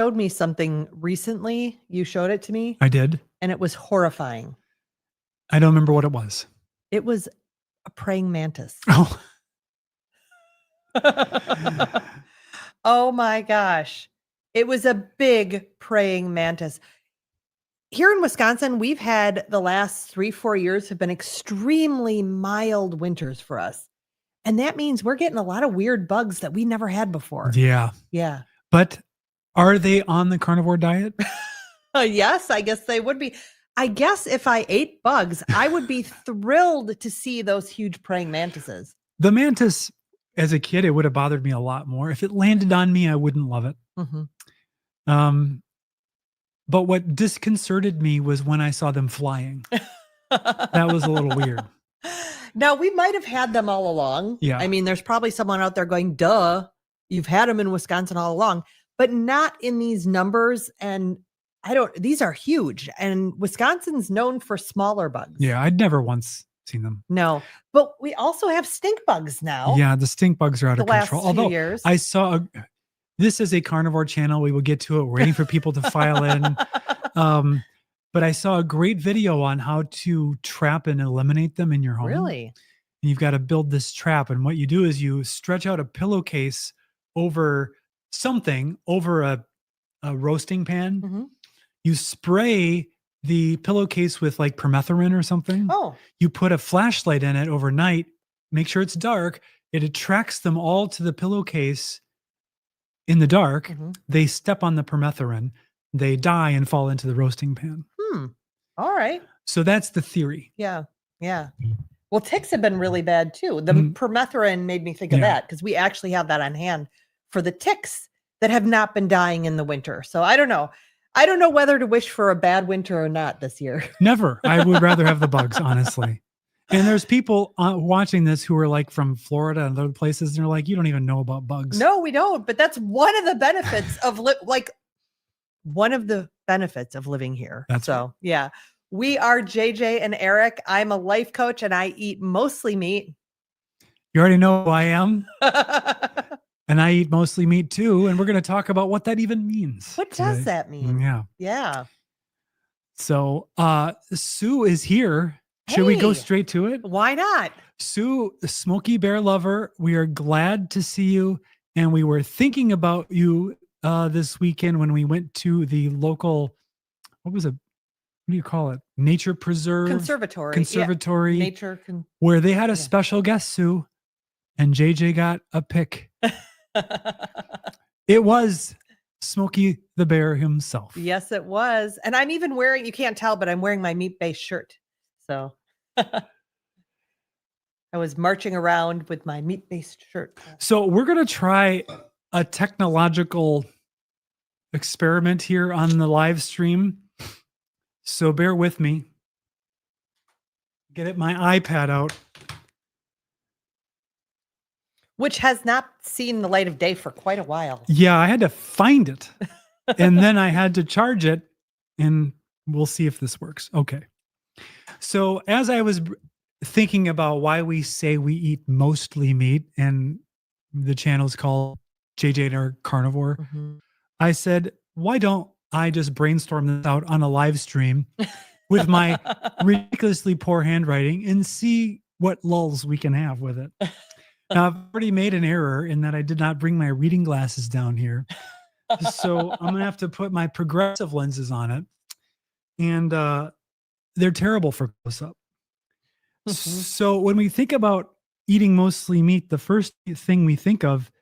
showed me something recently. You showed it to me. I did. And it was horrifying. I don't remember what it was. It was a praying mantis. Oh. Oh my gosh. It was a big praying mantis. Here in Wisconsin, we've had the last 3-4 years have been extremely mild winters for us. And that means we're getting a lot of weird bugs that we never had before. Yeah. Yeah. But are they on the carnivore diet? Yes, I guess they would be. I guess if I ate bugs, I would be thrilled to see those huge praying mantises. The mantis, as a kid, it would have bothered me a lot more. If it landed on me, I wouldn't love it. Mm-hmm. But what disconcerted me was when I saw them flying. That was a little weird. Now, we might have had them all along. Yeah. I mean, there's probably someone out there going, duh, you've had them in Wisconsin all along, but not in these numbers. And these are huge. And Wisconsin's known for smaller bugs. Yeah, I'd never once seen them. No, but we also have stink bugs now. Yeah, the stink bugs are out of control. Although years. I saw this is a carnivore channel. We will get to it. We're waiting for people to file in. But I saw a great video on how to trap and eliminate them in your home. Really? And you've got to build this trap. And what you do is you stretch out a pillowcase over a roasting pan. Mm-hmm. You spray the pillowcase with like permethrin or something. Oh. You put a flashlight in it overnight, make sure it's dark. It attracts them all to the pillowcase in the dark. Mm-hmm. They step on the permethrin, they die and fall into the roasting pan. All right. So that's the theory. Yeah. Yeah. Well, ticks have been really bad too. The permethrin made me think of that because we actually have that on hand for the ticks that have not been dying in the winter. So I don't know. I don't know whether to wish for a bad winter or not this year. Never. I would rather have the bugs, honestly. And there's people watching this who are like from Florida and other places. And they're like, you don't even know about bugs. No, we don't. But that's one of the benefits of one of the benefits of living here. Yeah. We are JJ and Eric. I'm a life coach and I eat mostly meat. You already know who I am. And I eat mostly meat too. And we're going to talk about what that even means. What does that mean? Yeah. Yeah. So Sue is here. Should we go straight to it? Why not? Sue, Smokey Bear lover, we are glad to see you. And we were thinking about you this weekend when we went to the local, what do you call it? Nature preserve? Conservatory. Yeah. Where they had a special guest, Sue, and JJ got a pic. It was Smokey the Bear himself. Yes, it was. And I'm even wearing, you can't tell, but I'm wearing my meat-based shirt. So I was marching around with my meat-based shirt. So we're going to try a technological experiment here on the live stream. So bear with me. Get my iPad out. Which has not seen the light of day for quite a while. Yeah, I had to find it. And then I had to charge it. And we'll see if this works. Okay. So as I was thinking about why we say we eat mostly meat, and the channel's called JJ and Eric Carnivore, I said, why don't I just brainstorm this out on a live stream with my ridiculously poor handwriting and see what lulls we can have with it. Now, I've already made an error in that I did not bring my reading glasses down here. So I'm going to have to put my progressive lenses on it. And they're terrible for close-up. So when we think about eating mostly meat, the first thing we think of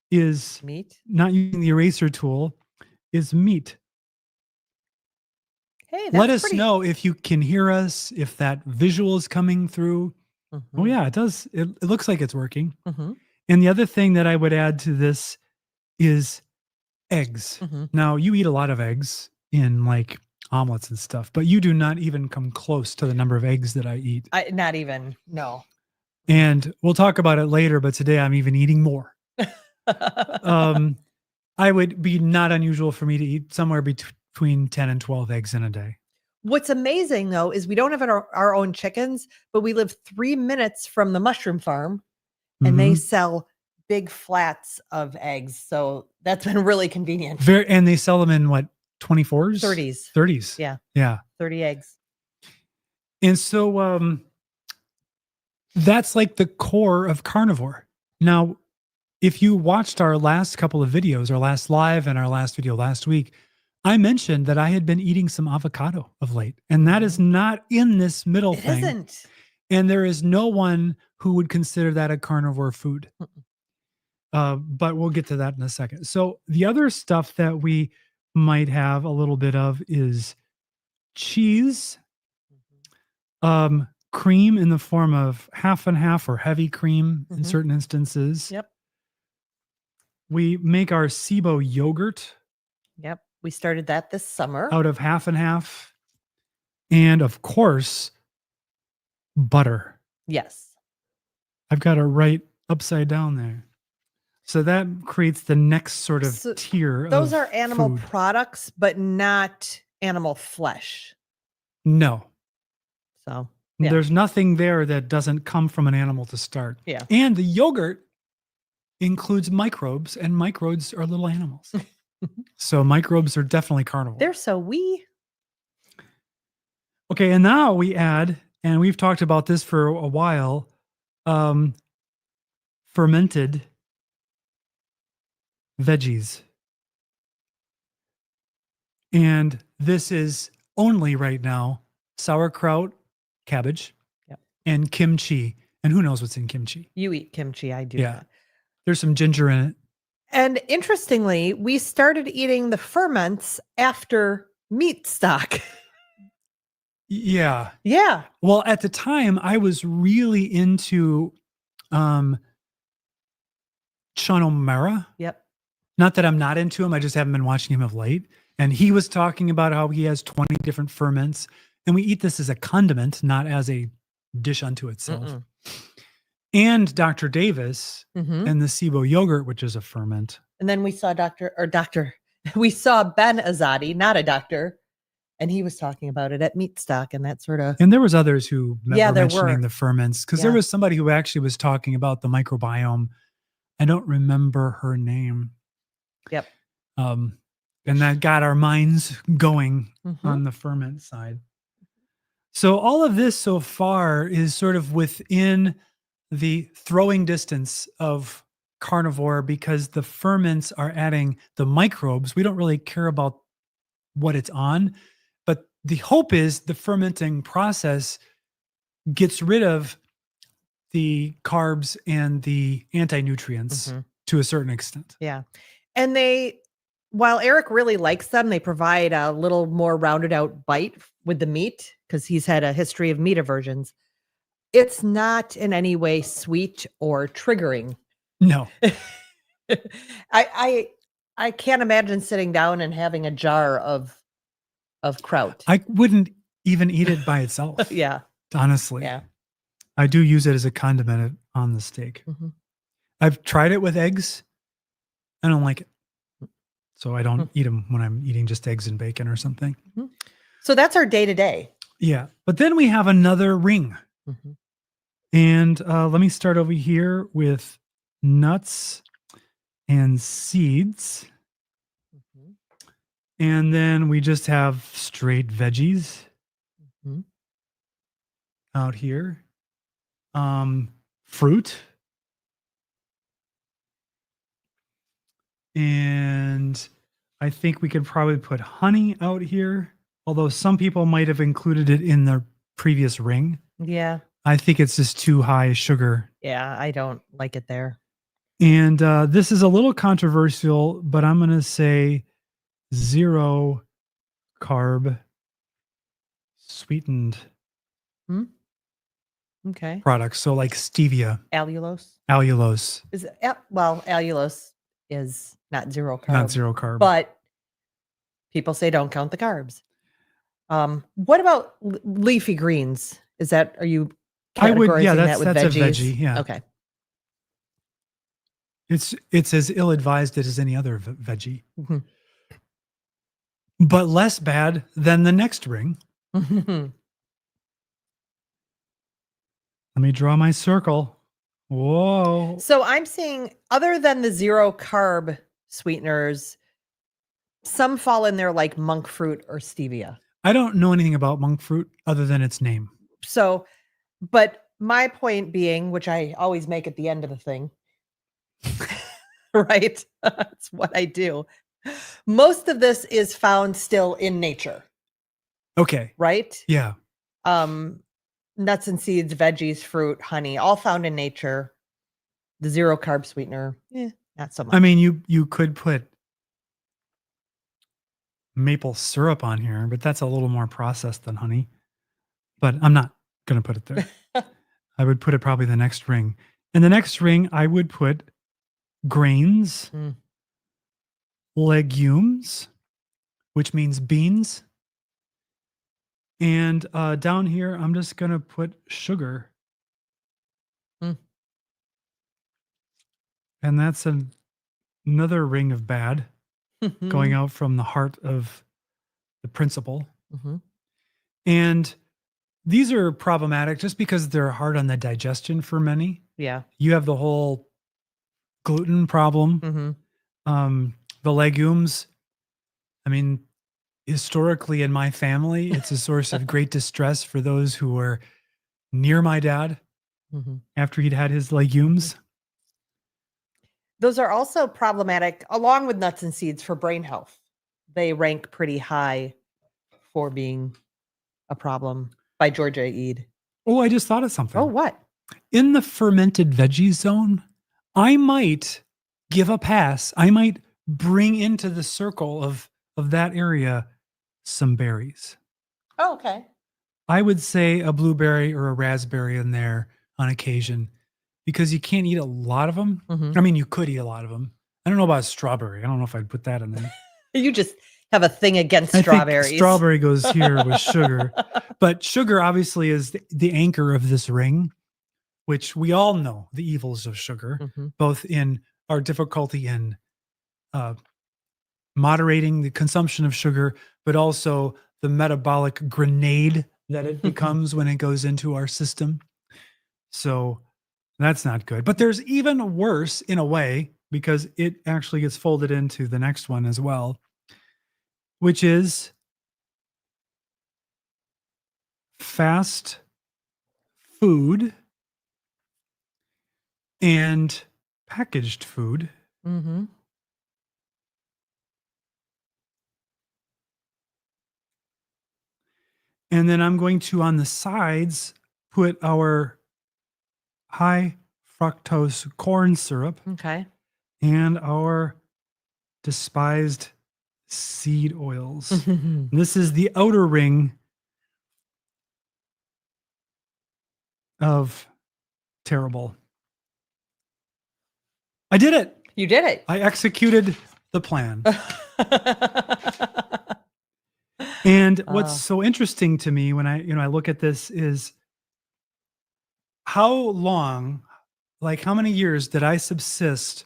is meat. Not using the eraser tool, is meat. Hey, let us know if you can hear us, if that visual is coming through. Oh yeah, it does. It looks like it's working. And the other thing that I would add to this is eggs. Now, you eat a lot of eggs in like omelets and stuff, but you do not even come close to the number of eggs that I eat. Not even, no. And we'll talk about it later, but today I'm even eating more. I would be not unusual for me to eat somewhere between 10 and 12 eggs in a day. What's amazing though, is we don't have our own chickens, but we live 3 minutes from the mushroom farm and they sell big flats of eggs. So that's been really convenient. And they sell them in what, 24s? 30s. 30s. Yeah. Yeah. 30 eggs. And so that's like the core of carnivore. Now, if you watched our last couple of videos, our last live and our last video last week, I mentioned that I had been eating some avocado of late, and that is not in this middle It thing. isn't. And there is no one who would consider that a carnivore food. But we'll get to that in a second. So the other stuff that we might have a little bit of is cheese, cream in the form of half and half or heavy cream in certain instances. Yep. We make our SIBO yogurt. Yep. We started that this summer. Out of half and half. And of course, butter. Yes. I've got it right upside down there. So that creates the next sort of tier. Those are animal products, but not animal flesh. No. So there's nothing there that doesn't come from an animal to start. Yeah. And the yogurt includes microbes, and microbes are little animals. So microbes are definitely carnivore. They're so wee. Okay, and now we add, and we've talked about this for a while, fermented veggies. And this is only right now sauerkraut, cabbage, and kimchi. And who knows what's in kimchi? You eat kimchi. I do. Yeah. Not. There's some ginger in it. And interestingly, we started eating the ferments after meat stock. Yeah. Yeah. Well, at the time, I was really into Sean O'Mara. Yep. Not that I'm not into him. I just haven't been watching him of late. And he was talking about how he has 20 different ferments. And we eat this as a condiment, not as a dish unto itself. And Dr. Davis and the SIBO yogurt, which is a ferment. And then we saw we saw Ben Azadi, not a doctor, and he was talking about it at Meat Stock and that sort of. And there was others who were mentioning were. the ferments, because there was somebody who actually was talking about the microbiome. I don't remember her name. Yep. And that got our minds going on the ferment side. So all of this so far is sort of within the throwing distance of carnivore, because the ferments are adding the microbes. We don't really care about what it's on, but the hope is the fermenting process gets rid of the carbs and the anti-nutrients to a certain extent. Yeah. And while Eric really likes them, they provide a little more rounded out bite with the meat, because he's had a history of meat aversions. It's not in any way sweet or triggering. No. I can't imagine sitting down and having a jar of kraut. I wouldn't even eat it by itself. Yeah. Honestly. Yeah. I do use it as a condiment on the steak. I've tried it with eggs. I don't like it. So I don't eat them when I'm eating just eggs and bacon or something. So that's our day to day. Yeah. But then we have another ring. And let me start over here with nuts and seeds. And then we just have straight veggies out here. Fruit. And I think we could probably put honey out here, although some people might have included it in the previous ring. Yeah. I think it's just too high sugar. Yeah, I don't like it there. And this is a little controversial, but I'm going to say 0 carb sweetened products. So like stevia. Allulose. Allulose. Allulose is not 0 carb. Not 0 carb. But people say don't count the carbs. What about leafy greens? Are you categorizing that with that's veggies? A veggie, yeah. Okay. It's as ill-advised as any other veggie. But less bad than the next ring. Let me draw my circle. Whoa. So I'm seeing, other than the 0 carb sweeteners, some fall in there like monk fruit or stevia. I don't know anything about monk fruit other than its name. So, but my point being, which I always make at the end of the thing, right? That's what I do. Most of this is found still in nature, Okay. right? Yeah. Nuts and seeds, veggies, fruit, honey, all found in nature. The 0 carb sweetener, not so much. I mean, you could put maple syrup on here, but that's a little more processed than honey. But I'm not going to put it there. I would put it probably the next ring. In the next ring, I would put grains, legumes, which means beans. And down here, I'm just going to put sugar. And that's another ring of bad going out from the heart of the principle. And these are problematic just because they're hard on the digestion for many. Yeah. You have the whole gluten problem. The legumes, I mean, historically in my family, it's a source of great distress for those who were near my dad after he'd had his legumes. Those are also problematic, along with nuts and seeds, for brain health. They rank pretty high for being a problem by Georgia Eid. Oh, I just thought of something. Oh, what? In the fermented veggies zone, I might give a pass. I might bring into the circle of that area some berries. Oh, okay. I would say a blueberry or a raspberry in there on occasion, because you can't eat a lot of them. I mean, you could eat a lot of them. I don't know about strawberry. I don't know if I'd put that in there. You just have a thing against I strawberries. think strawberry goes here with sugar. But sugar obviously is the anchor of this ring, which we all know the evils of sugar, both in our difficulty in moderating the consumption of sugar, but also the metabolic grenade that it becomes when it goes into our system. So that's not good. But there's even worse in a way, because it actually gets folded into the next one as well, which is fast food and packaged food. And then I'm going to, on the sides, put our high fructose corn syrup and our despised seed oils. This is the outer ring of terrible. I did it. You did it. I executed the plan. And what's so interesting to me when I look at this is how long, like how many years did I subsist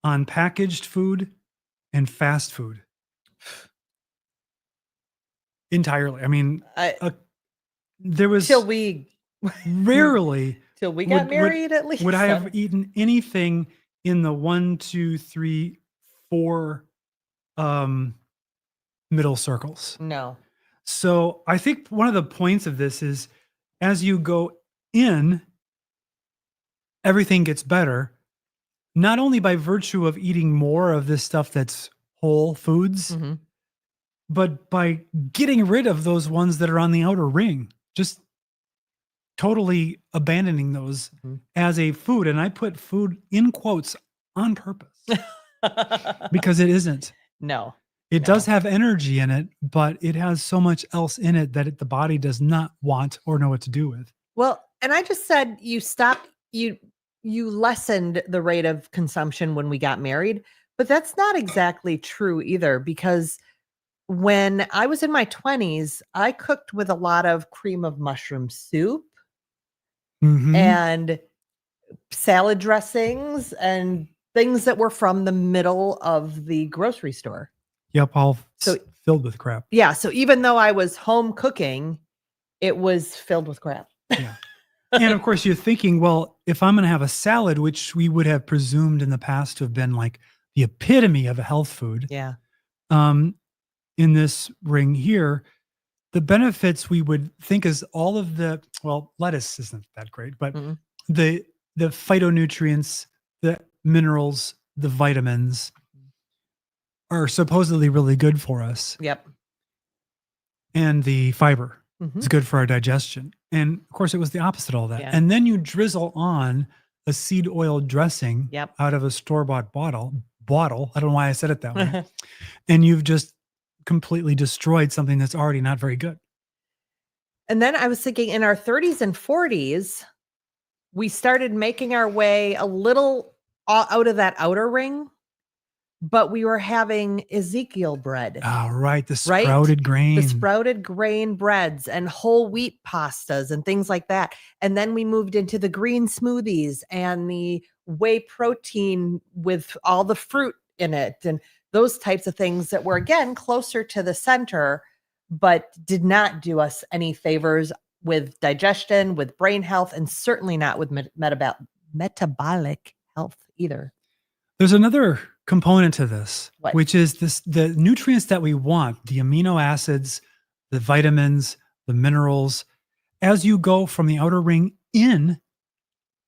on packaged food and fast food? Entirely. I mean, there was till we rarely till we got married, at least. Would I have eaten anything in the 1, 2, 3, 4 middle circles? No. So I think one of the points of this is, as you go in, everything gets better, not only by virtue of eating more of this stuff that's whole foods, but by getting rid of those ones that are on the outer ring, just totally abandoning those as a food. And I put food in quotes on purpose because it isn't. No. It does have energy in it, but it has so much else in it that the body does not want or know what to do with. Well, and I just said you stopped, you lessened the rate of consumption when we got married, but that's not exactly true either, because when I was in my 20s, I cooked with a lot of cream of mushroom soup and salad dressings and things that were from the middle of the grocery store. Yep, all filled with crap. Yeah, so even though I was home cooking, it was filled with crap. Yeah. And of course, you're thinking, well, if I'm going to have a salad, which we would have presumed in the past to have been like the epitome of a health food, Yeah. in this ring here, the benefits we would think is all of the, well, lettuce isn't that great, but Mm-mm. the phytonutrients, the minerals, the vitamins are supposedly really good for us. Yep. And the fiber Mhm. is good for our digestion. And of course, it was the opposite of all that. Yeah. And then you drizzle on a seed oil dressing Yep. out of a store-bought bottle. I don't know why I said it that way. And you've just completely destroyed something that's already not very good. And then I was thinking in our 30s and 40s, we started making our way a little out of that outer ring, but we were having Ezekiel bread. Oh, right. The Right? sprouted grain. The sprouted grain breads and whole wheat pastas and things like that. And then we moved into the green smoothies and the whey protein with all the fruit in it and those types of things that were, again, closer to the center, but did not do us any favors with digestion, with brain health, and certainly not with metabolic health either. There's another component to this, What? which is the nutrients that we want, the amino acids, the vitamins, the minerals. As you go from the outer ring in,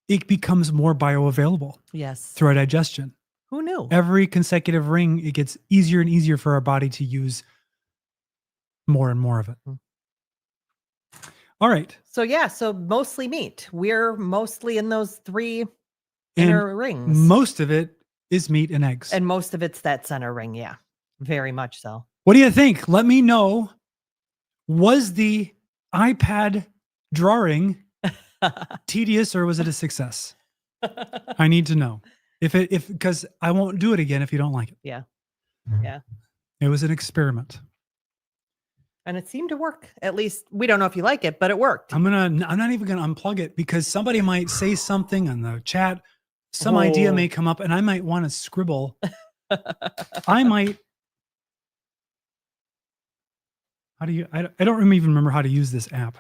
it becomes more bioavailable Yes. through our digestion. Who knew? Every consecutive ring, it gets easier and easier for our body to use more and more of it. All right. So yeah, so mostly meat. We're mostly in those three And inner rings. most of it is meat and eggs. And most of it's that center ring, yeah. Very much so. What do you think? Let me know. Was the iPad drawing tedious or was it a success? I need to know. Because I won't do it again if you don't like it. Yeah. Yeah. It was an experiment. And it seemed to work. At least we don't know if you like it, but it worked. I'm not even gonna unplug it because somebody might say something on the chat. Some idea may come up and I might want to scribble. I might. How do you? I don't even remember how to use this app.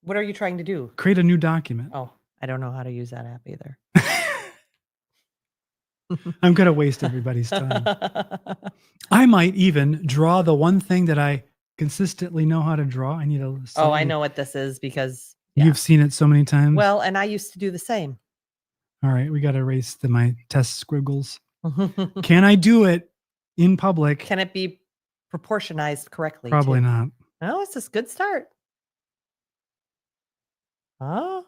What are you trying to do? Create a new document. Oh, I don't know how to use that app either. I'm gonna waste everybody's time. I might even draw the one thing that I consistently know how to draw. I need a. Oh, I know what this is because You've seen it so many times. Well, and I used to do the same. All right, we got to erase my test squiggles. Can I do it in public? Can it be proportionized correctly? Probably too? not. Oh, it's a good start. Oh.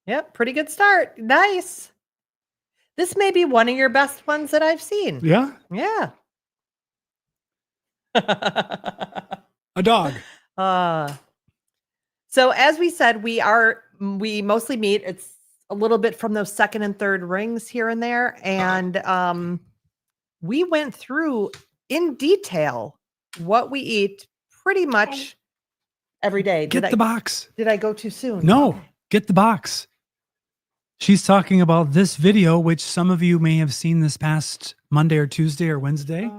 Yep, pretty good start. Nice. This may be one of your best ones that I've seen. Yeah? Yeah. A dog. So as we said, we mostly meet. It's a little bit from those second and third rings here and there. And we went through in detail what we eat pretty much every day. Get the box. Did I go too soon? No, Okay. get the box. She's talking about this video, which some of you may have seen this past Monday or Tuesday or Wednesday,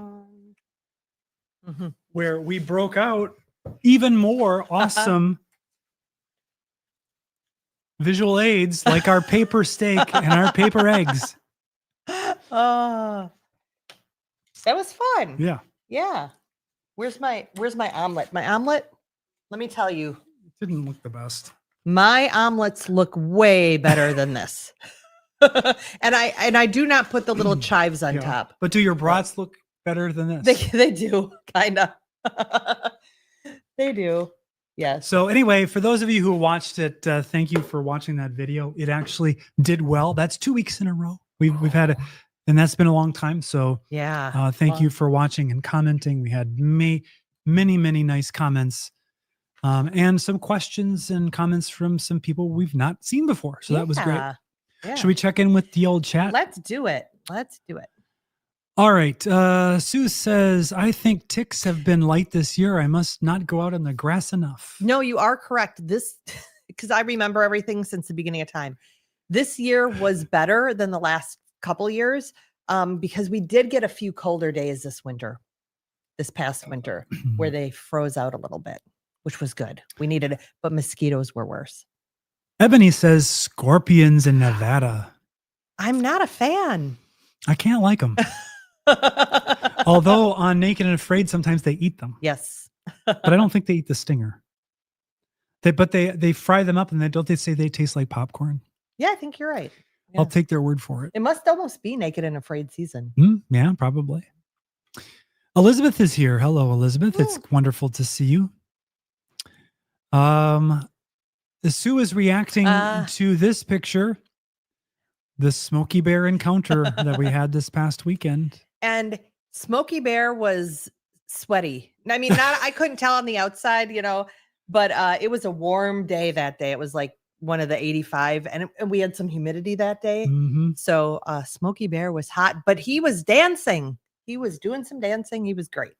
where we broke out even more awesome visual aids like our paper steak and our paper eggs. That was fun. Yeah. Yeah. Where's my omelet? My omelet, let me tell you. It didn't look the best. My omelets look way better than this. and I do not put the little chives on top. But do your brats look better than this? They do, kind of. They do. Yes. So anyway, for those of you who watched it, thank you for watching that video. It actually did well. That's 2 weeks in a row. We've had and that's been a long time. So yeah. Thank you for watching and commenting. We had many nice comments. And some questions and comments from some people we've not seen before. So that was great. Yeah. Should we check in with the old chat? Let's do it. All right. Sue says, I think ticks have been light this year. I must not go out on the grass enough. No, you are correct. Because I remember everything since the beginning of time. This year was better than the last couple years because we did get a few colder days this past winter, where they froze out a little bit. which was good. We needed it, but mosquitoes were worse. Ebony says scorpions in Nevada. I'm not a fan. I can't like them. Although on Naked and Afraid, sometimes they eat them. Yes. But I don't think they eat the stinger. They fry them up, and they say they taste like popcorn. Yeah, I think you're right. I'll Yeah. take their word for it. It must almost be Naked and Afraid season. Yeah, probably. Elizabeth is here. Hello, Elizabeth. It's wonderful to see you. Sue is reacting to this picture, the Smokey Bear encounter that we had this past weekend. And Smokey Bear was sweaty. I mean, I couldn't tell on the outside, but it was a warm day that day. It was like one of the 85, and we had some humidity that day. Mm-hmm. So Smokey Bear was hot, but he was dancing. He was doing some dancing. He was great.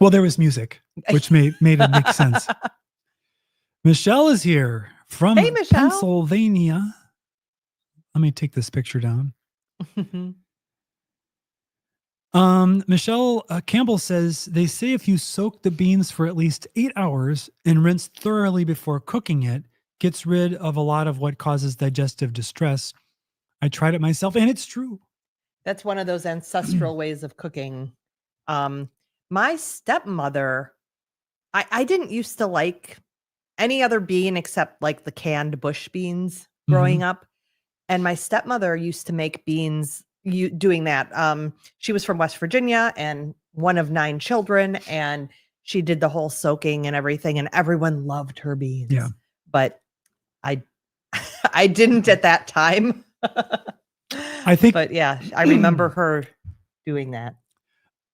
Well, there was music, which made it make sense. Michelle is here from Pennsylvania. Let me take this picture down. Michelle Campbell says, they say if you soak the beans for at least 8 hours and rinse thoroughly before cooking it, gets rid of a lot of what causes digestive distress. I tried it myself, and it's true. That's one of those ancestral ways of cooking. My stepmother, I didn't used to like any other bean except like the canned bush beans growing up. And my stepmother used to make beans doing that. She was from West Virginia and one of 9 children, and she did the whole soaking and everything, and everyone loved her beans. Yeah. But I didn't at that time. I think, but yeah, I remember her doing that.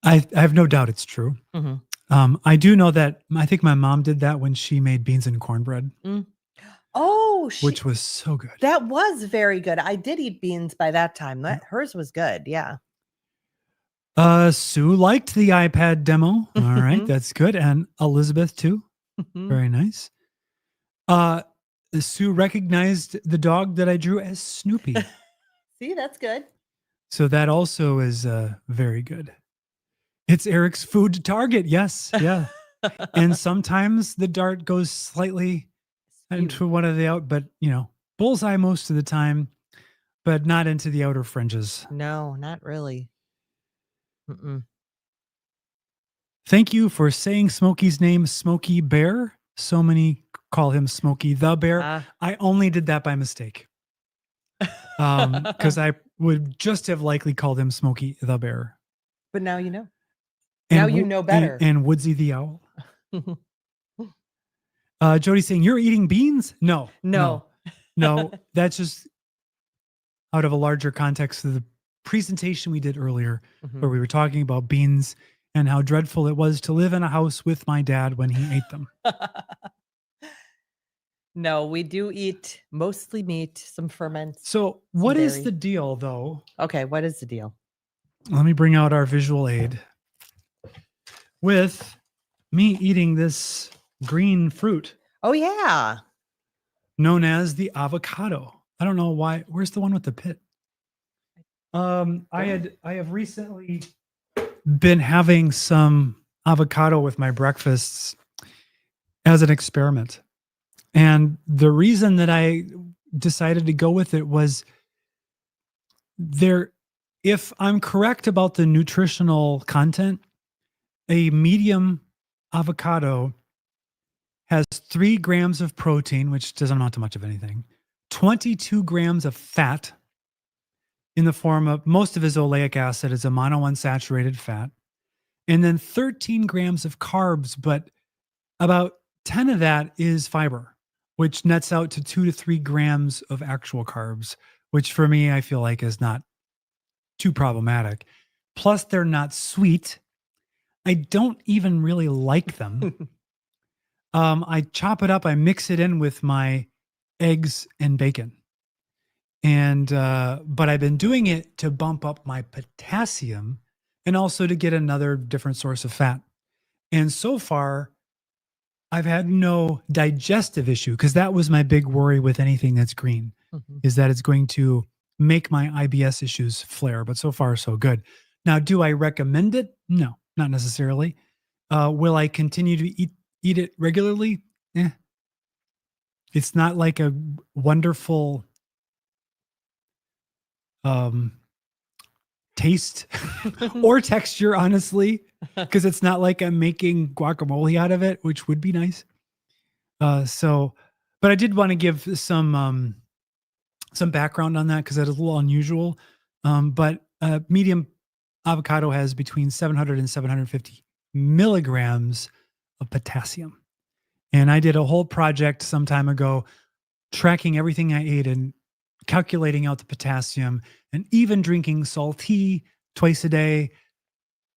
I have no doubt it's true. I do know that I think my mom did that when she made beans and cornbread. Oh, which was so good. That was very good. I did eat beans by that time. Hers was good. Yeah. Sue liked the iPad demo. All right, that's good. And Elizabeth too. Very nice. Sue recognized the dog that I drew as Snoopy. See, that's good. So that also is very good. It's Eric's food target. Yes. Yeah. And sometimes the dart goes slightly into one of the out, but bullseye most of the time, but not into the outer fringes. No, not really. Thank you for saying Smokey's name, Smokey Bear. So many call him Smokey the Bear. I only did that by mistake. Because I would just have likely called him Smokey the Bear. But now you know. And now you know better. And Woodsy the Owl. Jody's saying, you're eating beans? No. That's just out of a larger context of the presentation we did earlier, where we were talking about beans and how dreadful it was to live in a house with my dad when he ate them. No, we do eat mostly meat, some ferments. So what is the deal, though? Okay, what is the deal? Let me bring out our visual aid with me eating this green fruit. Oh, yeah. Known as the avocado. I don't know why. Where's the one with the pit? I have recently been having some avocado with my breakfasts as an experiment. And the reason that I decided to go with it was if I'm correct about the nutritional content, a medium avocado has 3 grams of protein, which doesn't amount to much of anything, 22 grams of fat in the form of, most of his oleic acid is a monounsaturated fat, and then 13 grams of carbs, but about 10 of that is fiber, which nets out to 2 to 3 grams of actual carbs, which for me, I feel like is not too problematic. Plus, they're not sweet. I don't even really like them. I chop it up, I mix it in with my eggs and bacon. And, but I've been doing it to bump up my potassium and also to get another different source of fat. And so far, I've had no digestive issue, because that was my big worry with anything that's green, is that it's going to make my IBS issues flare. But so far, so good. Now, do I recommend it? No, not necessarily. Will I continue to eat eat it regularly, it's not like a wonderful taste or texture, honestly, because it's not like I'm making guacamole out of it, which would be nice. But I did want to give some background on that because that is a little unusual. But medium avocado has between 700 and 750 milligrams of potassium. And I did a whole project some time ago tracking everything I ate and calculating out the potassium, and even drinking salty twice a day.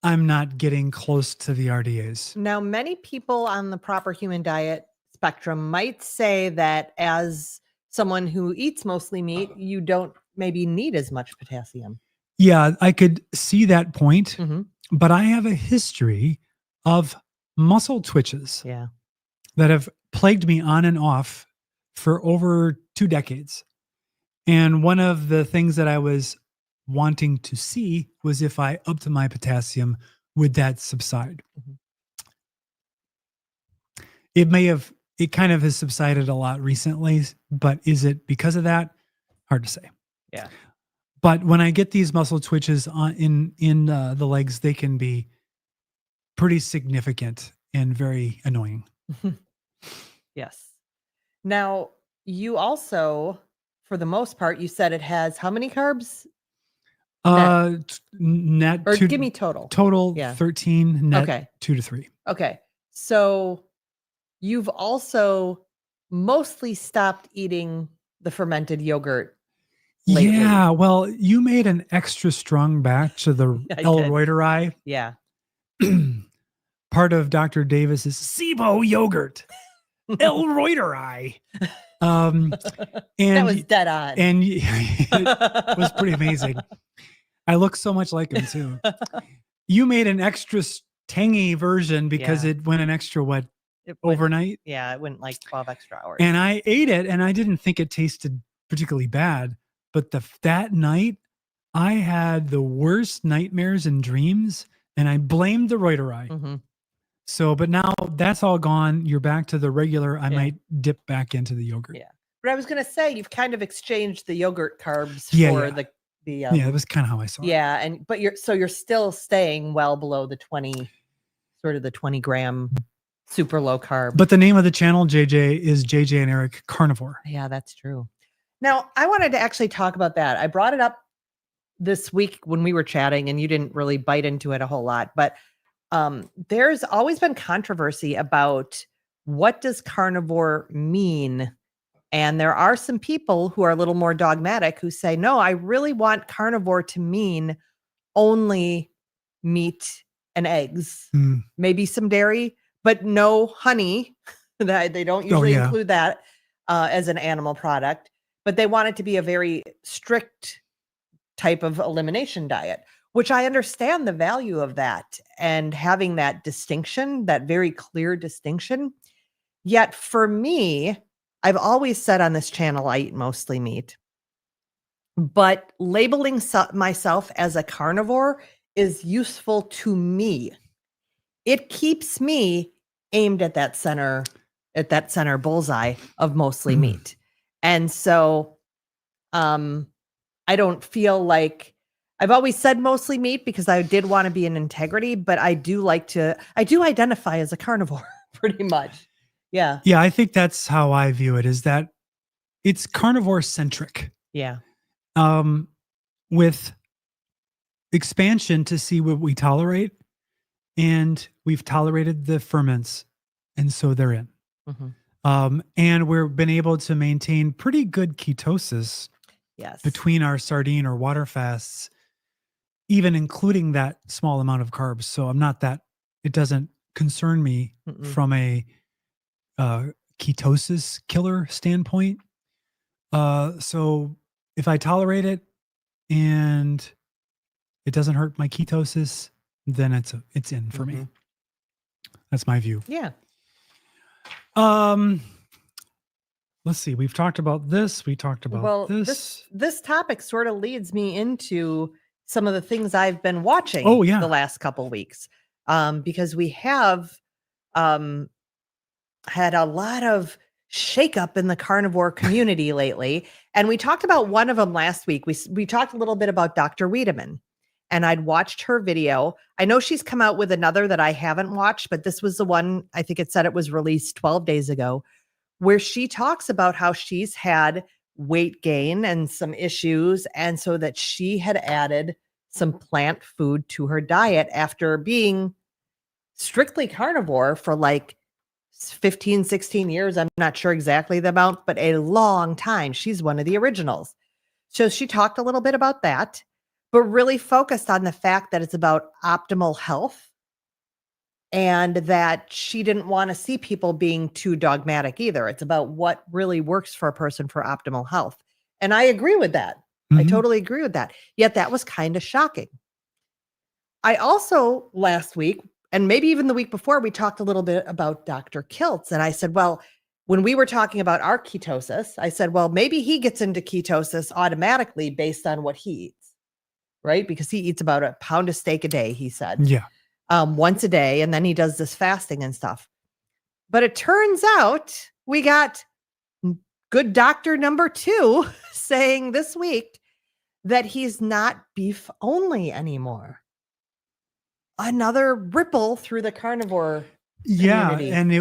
I'm not getting close to the RDAs. Now, many people on the proper human diet spectrum might say that as someone who eats mostly meat, you don't maybe need as much potassium. Yeah, I could see that point, Mhm. but I have a history of muscle twitches Yeah. that have plagued me on and off for over 2 decades. And one of the things that I was wanting to see was if I upped my potassium, would that subside? Mhm. It kind of has subsided a lot recently, but is it because of that? Hard to say. Yeah. But when I get these muscle twitches in the legs, they can be pretty significant and very annoying. Yes. Now, you also, for the most part, you said it has how many carbs? Net Or two, give me total. total Yeah. 13, net Okay. 2 to 3. Okay. So you've also mostly stopped eating the fermented yogurt lately. Yeah, well, you made an extra strong batch of the I El did. Reuteri. Yeah. Part of Dr. Davis's SIBO yogurt. El Reuteri. That And was dead on. and it was pretty amazing. I look so much like him too. You made an extra tangy version because Yeah. it went an extra It went- overnight. Yeah, it went like 12 extra hours. And I ate it and I didn't think it tasted particularly bad, but that night I had the worst nightmares and dreams, and I blamed the Reuteri. Mhm. So, but now that's all gone. You're back to the regular. I Yeah. might dip back into the yogurt. Yeah. But I was going to say you've kind of exchanged the yogurt carbs Yeah, for yeah. the Yeah, that was kind of how I saw it. yeah, but you're still staying well below the 20 sort of the 20 gram super low carb. But the name of the channel, JJ, is JJ and Eric Carnivore. Yeah, that's true. Now, I wanted to actually talk about that. I brought it up this week when we were chatting and you didn't really bite into it a whole lot, but there's always been controversy about what does carnivore mean? And there are some people who are a little more dogmatic who say, no, I really want carnivore to mean only meat and eggs, maybe some dairy, but no honey. They don't usually include that as an animal product, but they want it to be a very strict type of elimination diet, which I understand the value of that and having that distinction, that very clear distinction. Yet for me, I've always said on this channel, I eat mostly meat, but labeling myself as a carnivore is useful to me. It keeps me aimed at that center bullseye of mostly meat. And so I don't feel like I've always said mostly meat because I did want to be in integrity, but I do identify as a carnivore pretty much. Yeah. Yeah, I think that's how I view it, is that it's carnivore centric. Yeah. With expansion to see what we tolerate, and we've tolerated the ferments, and so they're in. And we've been able to maintain pretty good ketosis between our sardine or water fasts, even including that small amount of carbs. So it doesn't concern me from a ketosis killer standpoint. So if I tolerate it and it doesn't hurt my ketosis, then it's in for me. That's my view. Yeah. Let's see. We've talked about this. We talked about this. This topic sort of leads me into some of the things I've been watching the last couple weeks. Because we have had a lot of shakeup in the carnivore community lately. And we talked about one of them last week. We talked a little bit about Dr. Wiedemann, and I'd watched her video. I know she's come out with another that I haven't watched, but this was the one, I think it said it was released 12 days ago, where she talks about how she's had weight gain and some issues. And so that she had added some plant food to her diet after being strictly carnivore for like 15, 16 years. I'm not sure exactly the amount, but a long time. She's one of the originals. So she talked a little bit about that, but really focused on the fact that it's about optimal health and that she didn't want to see people being too dogmatic either. It's about what really works for a person for optimal health. And I agree with that. I totally agree with that. Yet that was kind of shocking. I also last week, and maybe even the week before, we talked a little bit about Dr. Kiltz. And I said, well, when we were talking about our ketosis, I said, well, maybe he gets into ketosis automatically based on what he eats, right? Because he eats about a pound of steak a day, he said. Yeah. Once a day, and then he does this fasting and stuff. But it turns out we got good doctor number 2 saying this week that he's not beef only anymore. Another ripple through the carnivore community. Yeah, and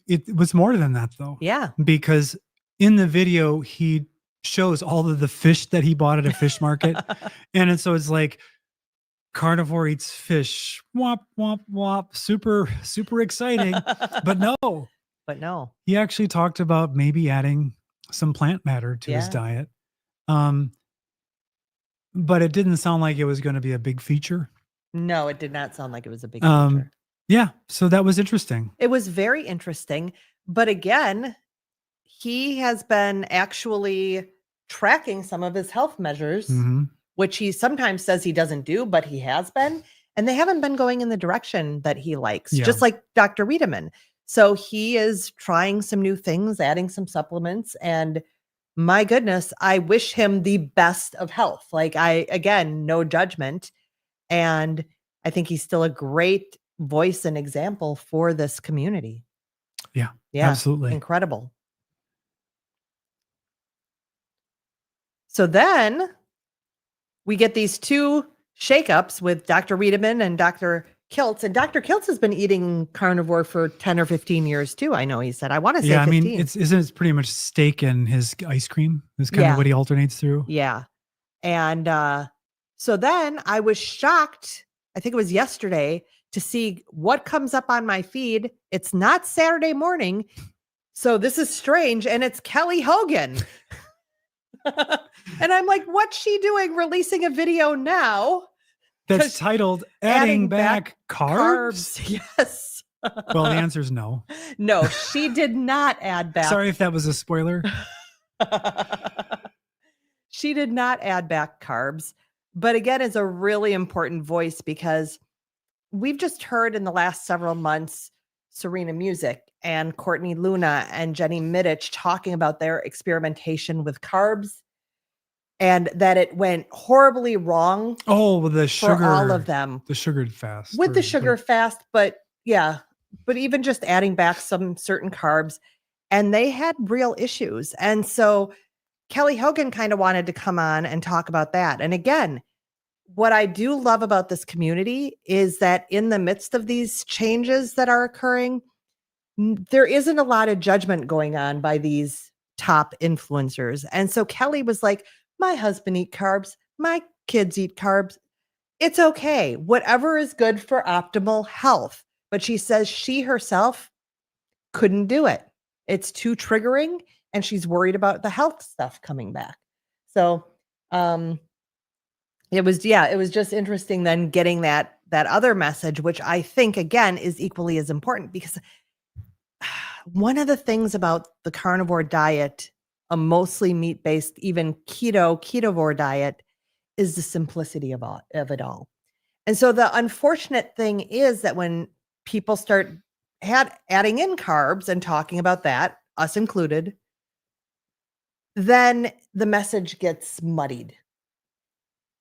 it was more than that though. Yeah. Because in the video he shows all of the fish that he bought at a fish market. And so it's like carnivore eats fish. Womp womp womp. Super super exciting. But no. He actually talked about maybe adding some plant matter to his diet. But it didn't sound like it was going to be a big feature. No, it did not sound like it was a big feature. Yeah, so that was interesting. It was very interesting. But again, he has been actually tracking some of his health measures, which he sometimes says he doesn't do, but he has been. And they haven't been going in the direction that he likes, just like Dr. Wiedemann. So he is trying some new things, adding some supplements. And my goodness, I wish him the best of health. Like again, no judgment. And I think he's still a great voice and example for this community. Yeah, Yeah, absolutely. Incredible. So then we get these 2 shakeups with Dr. Wiedemann and Dr. Kiltz. And Dr. Kiltz has been eating carnivore for 10 or 15 years too. I know he said, I want to say 15. I mean, it's pretty much steak and his ice cream is kind of what he alternates through. Yeah. And so then I was shocked, I think it was yesterday, to see what comes up on my feed. It's not Saturday morning. So this is strange. And it's Kelly Hogan. And I'm like, what's she doing releasing a video now? That's titled Adding Back Carbs? Yes. Well, the answer is no. No, she did not add back. Sorry if that was a spoiler. She did not add back carbs, but again, is a really important voice because we've just heard in the last several months, Serena Music and Courtney Luna and Jenny Middich talking about their experimentation with carbs and that it went horribly wrong. Oh, the sugar. For all of them. The sugared fast. With the sugar fast, but even just adding back some certain carbs, and they had real issues. And so Kelly Hogan kind of wanted to come on and talk about that. And again, what I do love about this community is that in the midst of these changes that are occurring, there isn't a lot of judgment going on by these top influencers. And so Kelly was like, my husband eats carbs, my kids eat carbs. It's okay. Whatever is good for optimal health. But she says she herself couldn't do it. It's too triggering. And she's worried about the health stuff coming back. So it was just interesting then getting that other message, which I think, again, is equally as important because one of the things about the carnivore diet, a mostly meat-based, even ketovore diet, is the simplicity of it all. And so the unfortunate thing is that when people start adding in carbs and talking about that, us included, then the message gets muddied.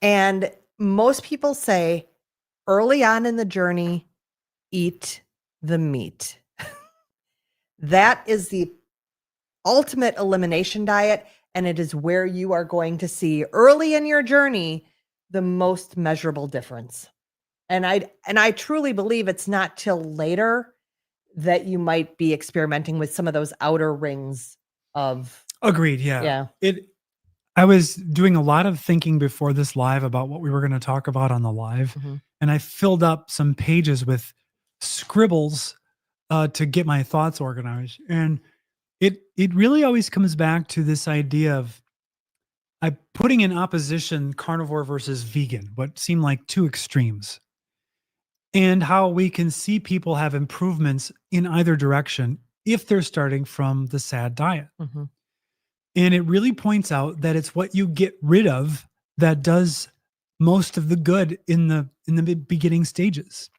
And most people say early on in the journey, eat the meat. That is the ultimate elimination diet, and it is where you are going to see early in your journey the most measurable difference. And I truly believe it's not till later that you might be experimenting with some of those outer rings of Agreed. Yeah. yeah. I was doing a lot of thinking before this live about what we were going to talk about on the live, Mhm. and I filled up some pages with scribbles to get my thoughts organized. And it really always comes back to this idea of I putting in opposition carnivore versus vegan, what seem like two extremes, and how we can see people have improvements in either direction if they're starting from the SAD diet. Mhm. And it really points out that it's what you get rid of that does most of the good in the beginning stages.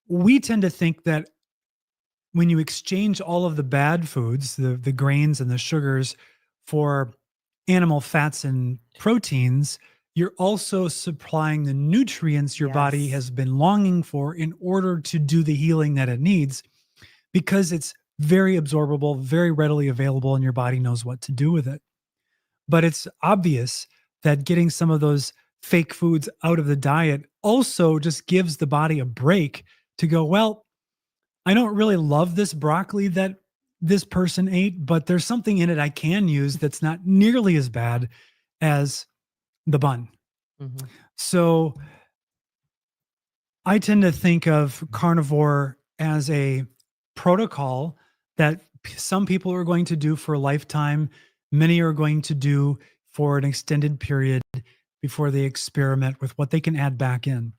We tend to think that when you exchange all of the bad foods, the grains and the sugars for animal fats and proteins, you're also supplying the nutrients your body Yes. has been longing for in order to do the healing that it needs, because it's very absorbable, very readily available, and your body knows what to do with it. But it's obvious that getting some of those fake foods out of the diet also just gives the body a break to go, well, I don't really love this broccoli that this person ate, but there's something in it I can use that's not nearly as bad as the bun. Mhm. So I tend to think of carnivore as a protocol that some people are going to do for a lifetime. Many are going to do for an extended period before they experiment with what they can add back in.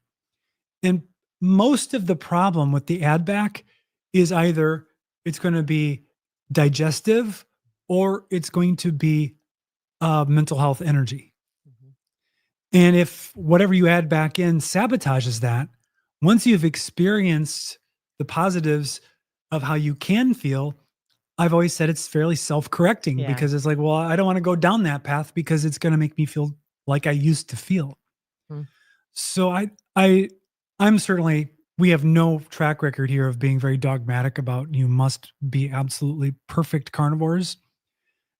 And most of the problem with the add back is either it's going to be digestive or it's going to be mental health energy. Mhm. And if whatever you add back in sabotages that, once you've experienced the positives of how you can feel, I've always said it's fairly self-correcting, Yeah. because it's like, well, I don't want to go down that path because it's going to make me feel like I used to feel. Mm. So I'm certainly, we have no track record here of being very dogmatic about you must be absolutely perfect carnivores.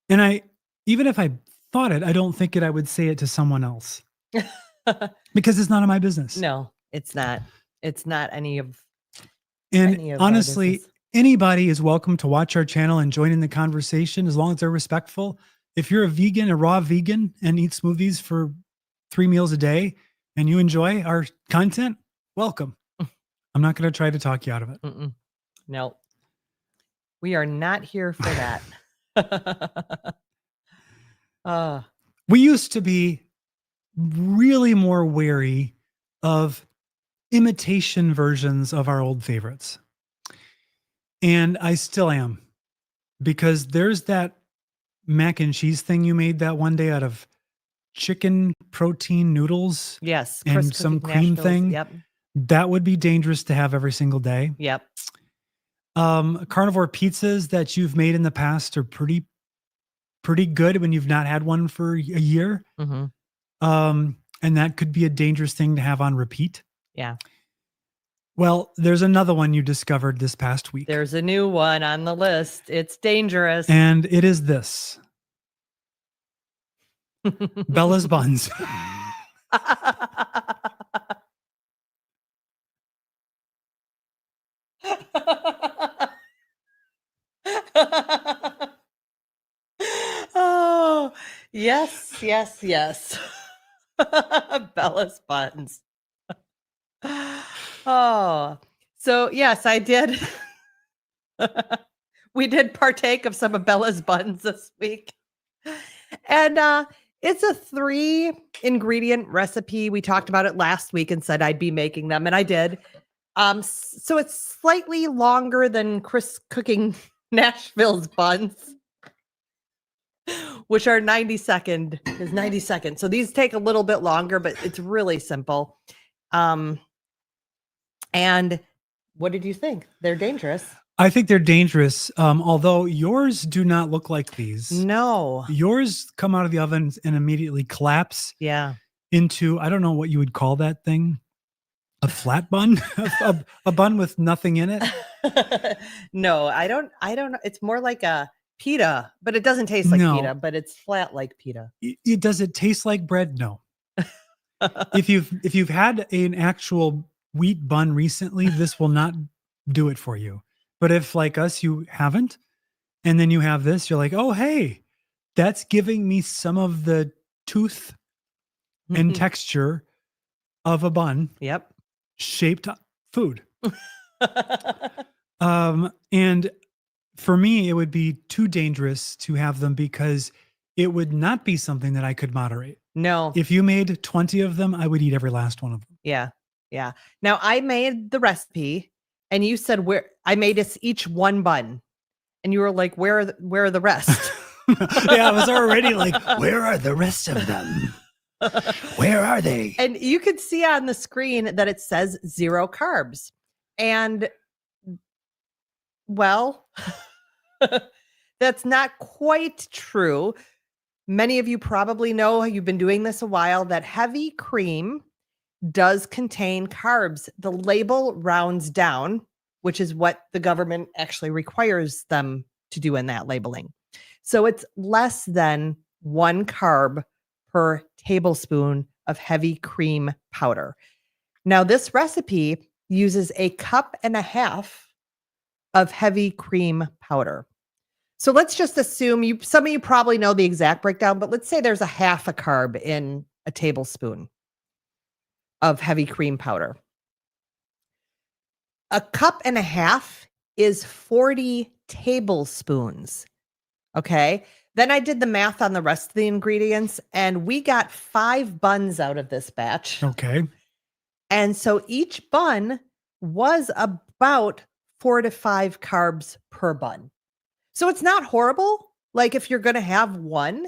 And even if I thought it, I don't think I would say it to someone else, because it's none of my business. No, it's not. It's not any of And our honestly, business. anybody is welcome to watch our channel and join in the conversation as long as they're respectful. If you're a vegan, a raw vegan, and eat smoothies for 3 meals a day and you enjoy our content, welcome. I'm not going to try to talk you out of it. Mm-mm. No, we are not here for that. uh, We used to be really more wary of imitation versions of our old favorites. And I still am, because there's that mac and cheese thing you made that one day out of chicken protein noodles yes, Chris and some cooking cream nationals. thing. Yep. That would be dangerous to have every single day. Yep. Carnivore pizzas that you've made in the past are pretty good when you've not had one for a year. Mm-hmm. And that could be a dangerous thing to have on repeat. Yeah. Well, there's another one you discovered this past week. There's a new one on the list. It's dangerous. And it is this: Bella's Buns. Oh, yes, yes, yes. Bella's buttons. Oh, so yes, I did. We did partake of some of Bella's buttons this week. And it's a 3-ingredient recipe. We talked about it last week and said I'd be making them, and I did. So it's slightly longer than Chris cooking Nashville's buns, which are 90 seconds. So these take a little bit longer, but it's really simple. And what did you think? They're dangerous. I think they're dangerous. Although yours do not look like these. No. Yours come out of the oven and immediately collapse Yeah. into, I don't know what you would call that thing. A flat bun? A bun with nothing in it? No, I don't know. It's more like a pita, but it doesn't taste like No. pita, but it's flat like pita. Does it taste like bread? No. If you've had an actual wheat bun recently, this will not do it for you. But if like us, you haven't, and then you have this, you're like, oh hey, that's giving me some of the tooth and texture of a bun Yep. shaped food. And for me, it would be too dangerous to have them because it would not be something that I could moderate. No. If you made 20 of them, I would eat every last one of them. Yeah. Yeah. Now I made the recipe and you said where I made us each one bun. And you were like, where are the rest? Yeah, I was already like, where are the rest of them? Where are they? And you could see on the screen that it says 0 carbs. And well, that's not quite true. Many of you probably know, you've been doing this a while, that heavy cream does contain carbs. The label rounds down, which is what the government actually requires them to do in that labeling. So it's less than 1 carb per tablespoon of heavy cream powder. Now, this recipe uses 1.5 cups of heavy cream powder. So let's just assume some of you probably know the exact breakdown, but let's say there's 0.5 carb in a tablespoon of heavy cream powder. 1.5 cups is 40 tablespoons. Okay. Then I did the math on the rest of the ingredients and we got 5 buns out of this batch. Okay. And so each bun was about 4 to 5 carbs per bun. So it's not horrible. Like if you're going to have one,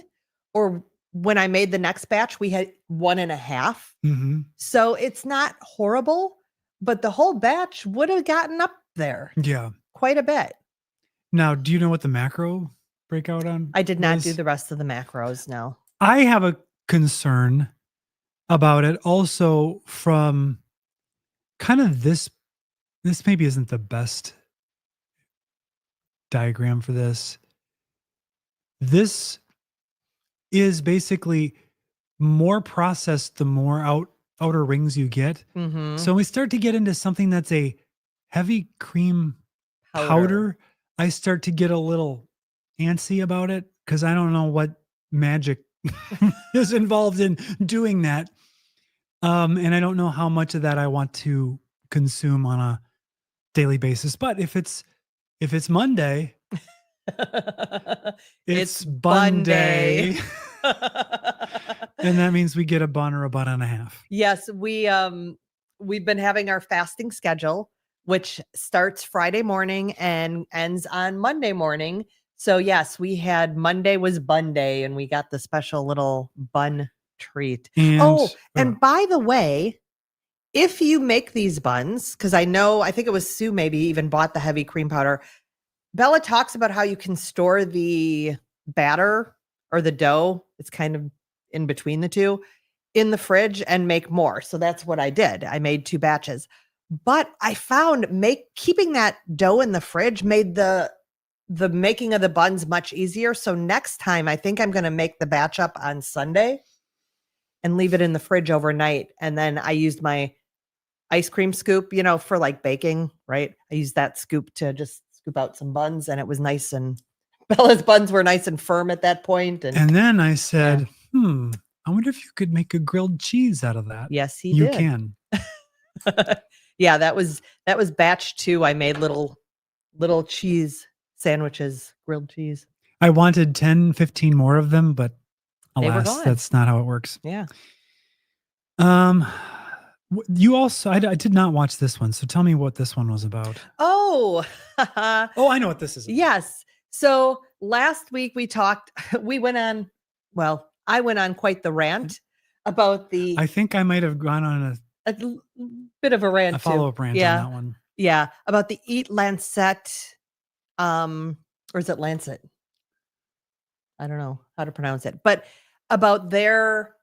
or when I made the next batch, we had 1.5. Mm-hmm. So it's not horrible, but the whole batch would have gotten up there. Yeah. Quite a bit. Now, do you know what the macro breakout on? I did not do the rest of the macros. No. I have a concern about it also from kind of this maybe isn't the best diagram for this. This is basically more processed the more outer rings you get. Mm-hmm. So we start to get into something that's a heavy cream powder. I start to get a little antsy about it because I don't know what magic is involved in doing that. And I don't know how much of that I want to consume on a daily basis. But if it's Monday, it's bun day. And that means we get a bun or a bun and a half. Yes, we've been having our fasting schedule, which starts Friday morning and ends on Monday morning. So yes, we had Monday was bun day and we got the special little bun treat. And by the way, if you make these buns, because I think it was Sue maybe even bought the heavy cream powder. Bella talks about how you can store the batter or the dough. It's kind of in between the two in the fridge and make more. So that's what I did. I made 2 batches, but I found keeping that dough in the fridge made the making of the buns much easier. So next time I think I'm going to make the batch up on Sunday and leave it in the fridge overnight. And then I used my ice cream scoop, for like baking, right? I used that scoop to just scoop out some buns and it was nice, and Bella's buns were nice and firm at that point. And then I said, I wonder if you could make a grilled cheese out of that. Yes, you did. Can. Yeah, that was batch 2. I made little cheese sandwiches, grilled cheese. I wanted 10, 15 more of them, but alas, that's not how it works. Yeah. You also, I did not watch this one. So tell me what this one was about. Oh, I know what this is about. Yes. So last week I went on quite the rant about I think I might have gone on a bit of a rant, a follow-up rant on that one. Yeah. About the Eat Lancet, or is it Lancet? I don't know how to pronounce it, but about their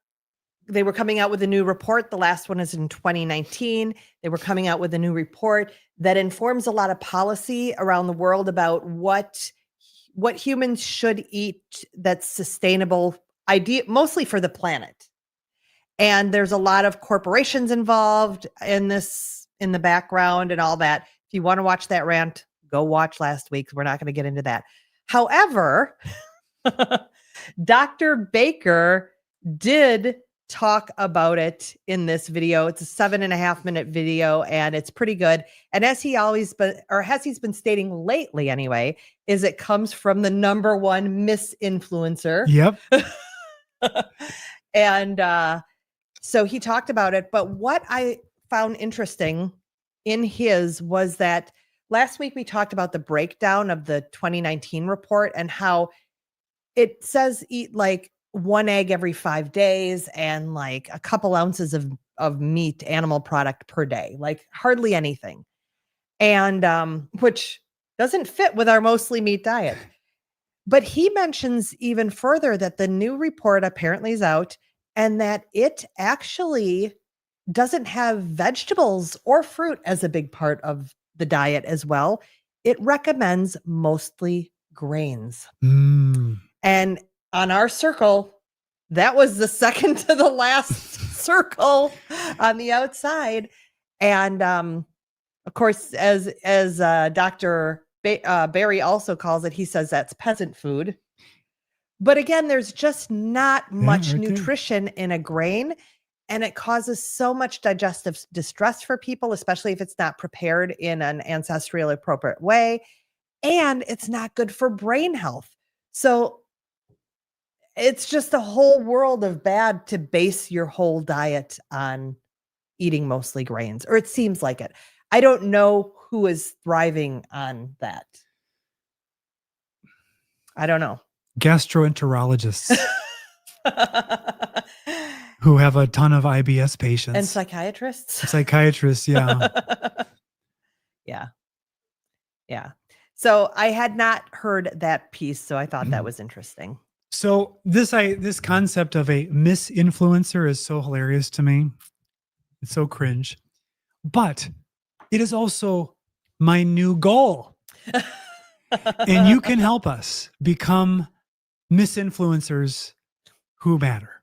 they were coming out with a new report. The last one is in 2019. They were coming out with a new report that informs a lot of policy around the world about what humans should eat that's sustainable, mostly for the planet. And there's a lot of corporations involved in this, in the background and all that. If you want to watch that rant, go watch last week. We're not going to get into that. However, Dr. Baker did talk about it in this video. It's a 7.5-minute video and it's pretty good. And as he's been stating lately anyway, is it comes from the #1 misinfluencer. Yep. And so he talked about it. But what I found interesting in his was that last week we talked about the breakdown of the 2019 report and how it says eat like 1 egg every 5 days and like a couple ounces of meat, animal product per day, like hardly anything. And which doesn't fit with our mostly meat diet. But he mentions even further that the new report apparently is out and that it actually doesn't have vegetables or fruit as a big part of the diet as well. It recommends mostly grains. And on our circle, that was the second to the last circle on the outside. And of course, as Dr. Barry also calls it, he says that's peasant food. But again, there's just not much nutrition in a grain. And it causes so much digestive distress for people, especially if it's not prepared in an ancestrally appropriate way. And it's not good for brain health. So it's just a whole world of bad to base your whole diet on eating mostly grains, or it seems like it. I don't know who is thriving on that. I don't know. Gastroenterologists who have a ton of IBS patients. And psychiatrists. Psychiatrists, yeah. Yeah. So I had not heard that piece, so I thought that was interesting. So this concept of a misinfluencer is so hilarious to me. It's so cringe. But it is also my new goal. And you can help us become misinfluencers who matter.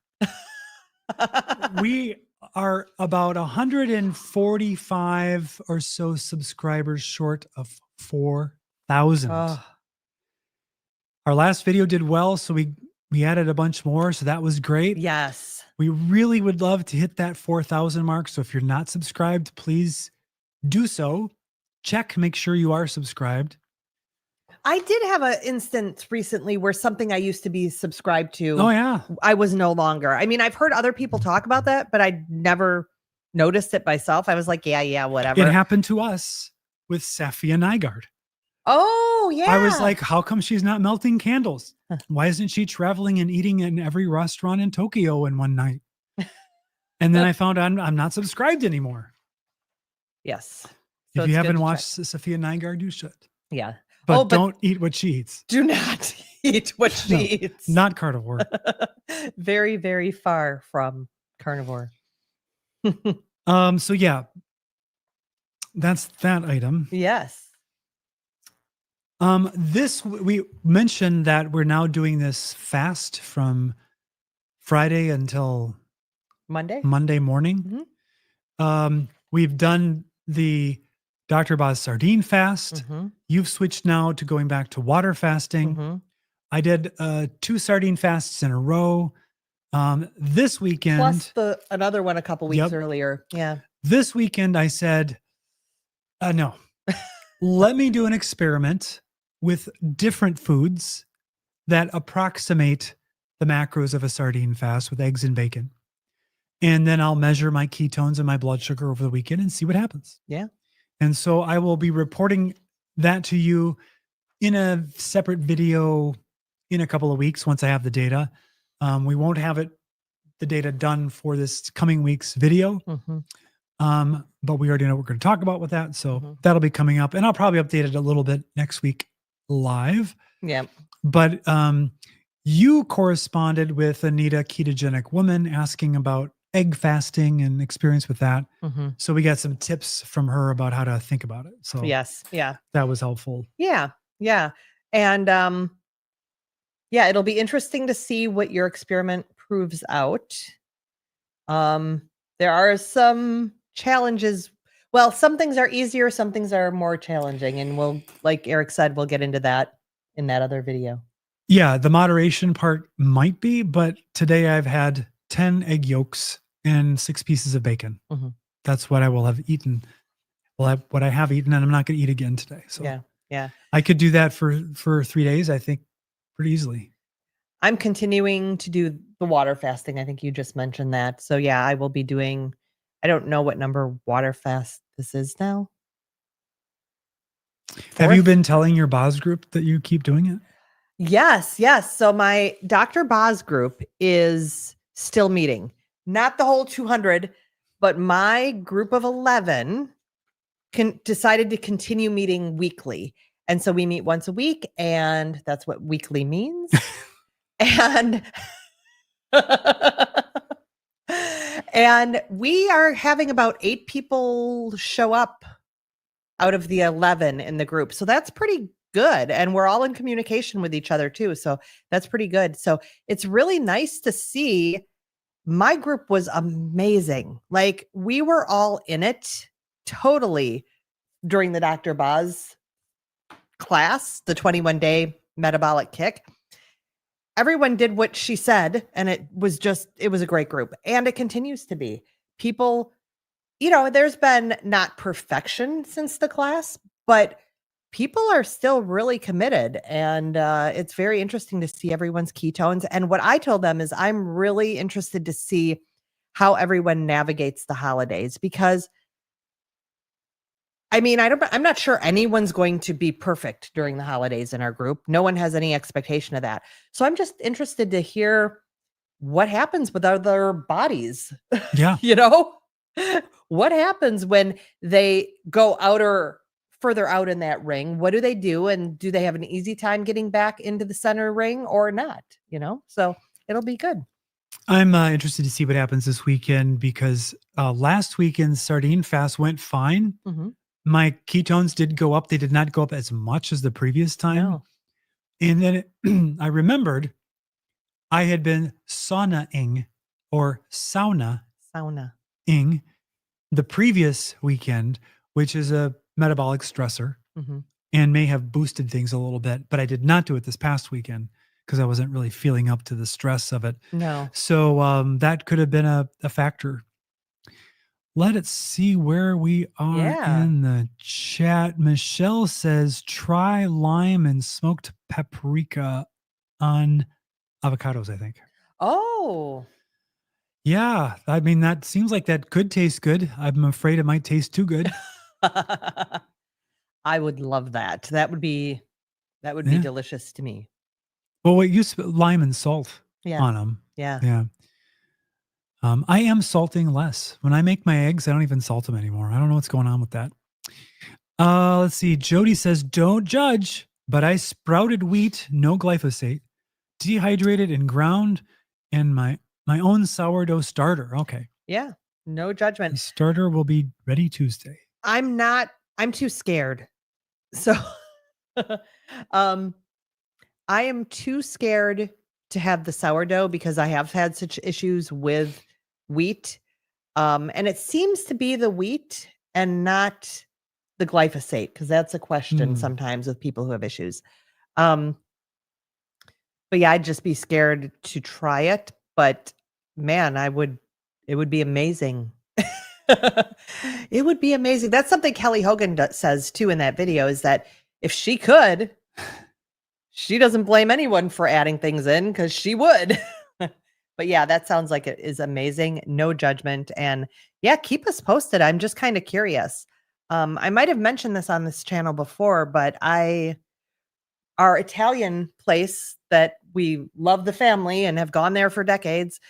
We are about 145 or so subscribers short of 4,000. Our last video did well, so we added a bunch more, so that was great. Yes. We really would love to hit that 4,000 mark, so if you're not subscribed, please do so. Check, make sure you are subscribed. I did have an instance recently where something I used to be subscribed to, I was no longer. I mean, I've heard other people talk about that, but I never noticed it myself. I was like, yeah, whatever. It happened to us with Safia Nygaard. Oh, yeah. I was like, how come she's not melting candles? Why isn't she traveling and eating in every restaurant in Tokyo in one night? And then I found out I'm not subscribed anymore. Yes. So if you haven't watched Safia Nygaard, you should. Yeah. But don't eat what she eats. Do not eat what she eats. Not carnivore. Very, very far from carnivore. So yeah, that's that item. Yes. We mentioned that we're now doing this fast from Friday until Monday morning. We've done the Dr. Boz sardine fast. You've switched now to going back to water fasting. I did 2 sardine fasts in a row. This weekend, plus another one a couple weeks earlier. Yeah. This weekend I said, no, let me do an experiment with different foods that approximate the macros of a sardine fast with eggs and bacon. And then I'll measure my ketones and my blood sugar over the weekend and see what happens. Yeah. And so I will be reporting that to you in a separate video in a couple of weeks once I have the data. We won't have the data done for this coming week's video. But we already know what we're going to talk about with that. So that'll be coming up, and I'll probably update it a little bit next week live. Yeah. But You corresponded with Anita, ketogenic woman, asking about egg fasting and experience with that. Mm-hmm. So we got some tips from her about how to think about it. So Yes. Yeah. that was helpful. Yeah. Yeah. And yeah, it'll be interesting to see what your experiment proves out. There are some challenges. Well, some things are easier, some things are more challenging. And we'll, like Eric said, we'll get into that in that other video. Yeah, the moderation part might be, but today I've had 10 egg yolks and 6 pieces of bacon. Mhm. That's what I will have eaten. Well, what I have eaten, and I'm not going to eat again today. So Yeah. Yeah. I could do that for 3 days, I think, pretty easily. I'm continuing to do the water fasting. I think you just mentioned that. So yeah, I will be doing, I don't know what number water fast this is now. Have you Fourth? been telling your Boz group that you keep doing it? Yes, yes. So my Dr. Boz group is still meeting. Not the whole 200, but my group of 11 decided to continue meeting weekly. And so we meet once a week, and that's what weekly means. And and we are having about 8 people show up out of the 11 in the group. So that's pretty good. And we're all in communication with each other too. So that's pretty good. So it's really nice to see. My group was amazing. Like we were all in it totally during the Dr. Boz class, the 21-day metabolic kick. Everyone did what she said, and it was a great group. And it continues to be. People, there's been not perfection since the class, but people are still really committed. And it's very interesting to see everyone's ketones. And what I told them is I'm really interested to see how everyone navigates the holidays, because I mean, I'm not sure anyone's going to be perfect during the holidays in our group. No one has any expectation of that. So I'm just interested to hear what happens with other bodies. Yeah. What happens when they go further out in that ring? What do they do? And do they have an easy time getting back into the center ring or not? So it'll be good. I'm interested to see what happens this weekend because last weekend's sardine fast went fine. Mm-hmm. My ketones did go up. They did not go up as much as the previous time. No. And then I remembered I had been saunaing or saunaing the previous weekend, which is a metabolic stressor Mm-hmm. and may have boosted things a little bit, but I did not do it this past weekend because I wasn't really feeling up to the stress of it. No. So that could have been a factor. Let us see where we are in the chat. Michelle says, try lime and smoked paprika on avocados, I think. Oh. Yeah. I mean, that seems like that could taste good. I'm afraid it might taste too good. I would love that. That would be delicious to me. Well, we use lime and salt on them. Yeah. Yeah. I am salting less. When I make my eggs, I don't even salt them anymore. I don't know what's going on with that. Let's see. Jody says, don't judge, but I sprouted wheat, no glyphosate, dehydrated and ground, and my own sourdough starter. Okay. Yeah. No judgment. The starter will be ready Tuesday. I'm too scared. So I am too scared to have the sourdough because I have had such issues with wheat. And it seems to be the wheat and not the glyphosate, because that's a question sometimes with people who have issues. But yeah, I'd just be scared to try it. But man, it would be amazing. It would be amazing. That's something Kelly Hogan says too in that video, is that if she could, she doesn't blame anyone for adding things in because she would. But yeah, that sounds like it is amazing. No judgment. And yeah, keep us posted. I'm just kind of curious. I might have mentioned this on this channel before, but our Italian place that we love the family and have gone there for decades,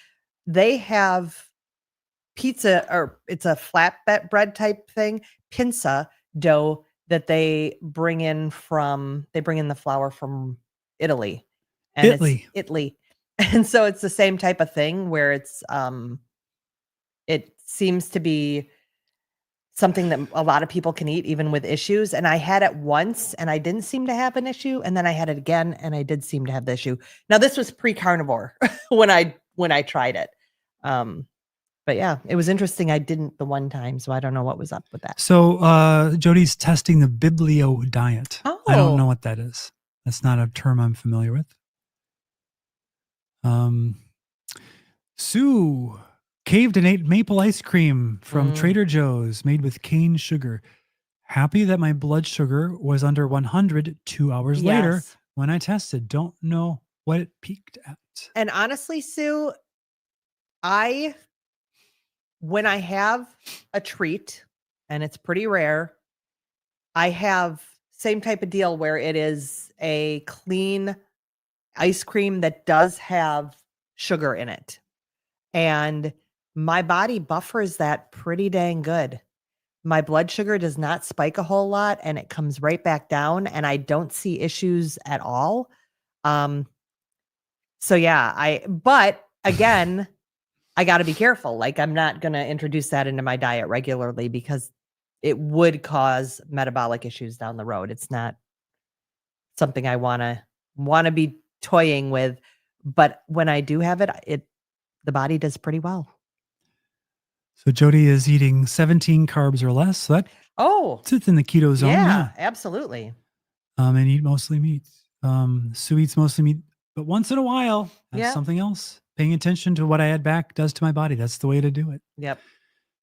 they have pizza, or it's a flatbed bread type thing, pinza dough that they bring in the flour from Italy. and Italy. it's Italy. And so it's the same type of thing where it seems to be something that a lot of people can eat even with issues. And I had it once and I didn't seem to have an issue. And then I had it again and I did seem to have the issue. Now this was pre-carnivore when I tried it. But yeah, it was interesting. I didn't the one time, so I don't know what was up with that. So Jody's testing the Biblio diet. I don't know Oh. what that is. That's not a term I'm familiar with. Sue caved and ate maple ice cream from Trader Joe's made with cane sugar. Happy that my blood sugar was under 100 2 hours later Yes. when I tested. Don't know what it peaked at. And honestly, Sue, when I have a treat, and it's pretty rare, I have same type of deal where it is a clean ice cream that does have sugar in it. And my body buffers that pretty dang good. My blood sugar does not spike a whole lot and it comes right back down and I don't see issues at all. So yeah, but again, I got to be careful. Like I'm not going to introduce that into my diet regularly because it would cause metabolic issues down the road. It's not something I want to be toying with, but when I do have it, the body does pretty well. So Jody is eating 17 carbs or less. So that sits in the keto zone. Yeah, absolutely. And eat mostly meats. Sue eats mostly meat, but once in a while, has something else. Paying attention to what I add back does to my body. That's the way to do it. Yep.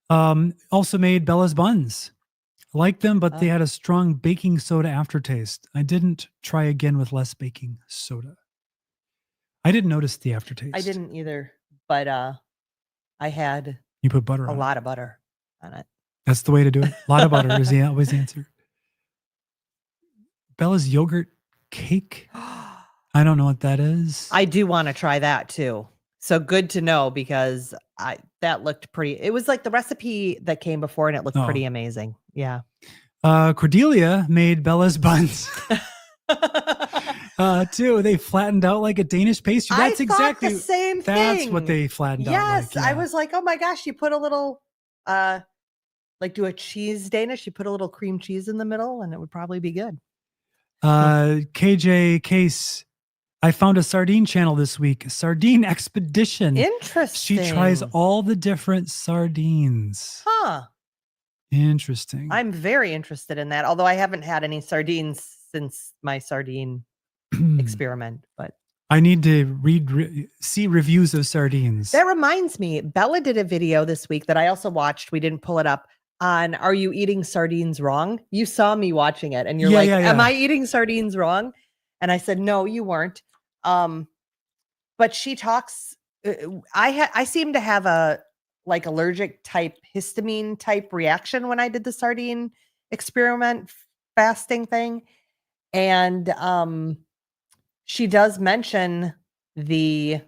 Also made Bella's buns. I like them, but they had a strong baking soda aftertaste. I didn't try again with less baking soda. I didn't notice the aftertaste. I didn't either, but I had you put butter a on lot of butter on it. That's the way to do it. A lot of butter is always the answer. Bella's yogurt cake. I don't know what that is. I do want to try that too. So good to know because that looked pretty. It was like the recipe that came before and it looked pretty amazing. Yeah. Cordelia made Bella's buns. Too. They flattened out like a Danish pastry. That's exactly the same thing. That's what they flattened out like. Yes. I was like, oh my gosh, you put a little like do a cheese Danish, you put a little cream cheese in the middle and it would probably be good. KJ Case, I found a sardine channel this week. Sardine Expedition. Interesting. She tries all the different sardines. Huh. Interesting. I'm very interested in that. Although I haven't had any sardines since my sardine experiment, but I need to see reviews of sardines. That reminds me, Bella did a video this week that I also watched. We didn't pull it up on, are you eating sardines wrong? You saw me watching it and you're am I eating sardines wrong? And I said, no, you weren't. But she talks, I seem to have a like allergic type histamine type reaction when I did the sardine experiment fasting thing. And, she does mention the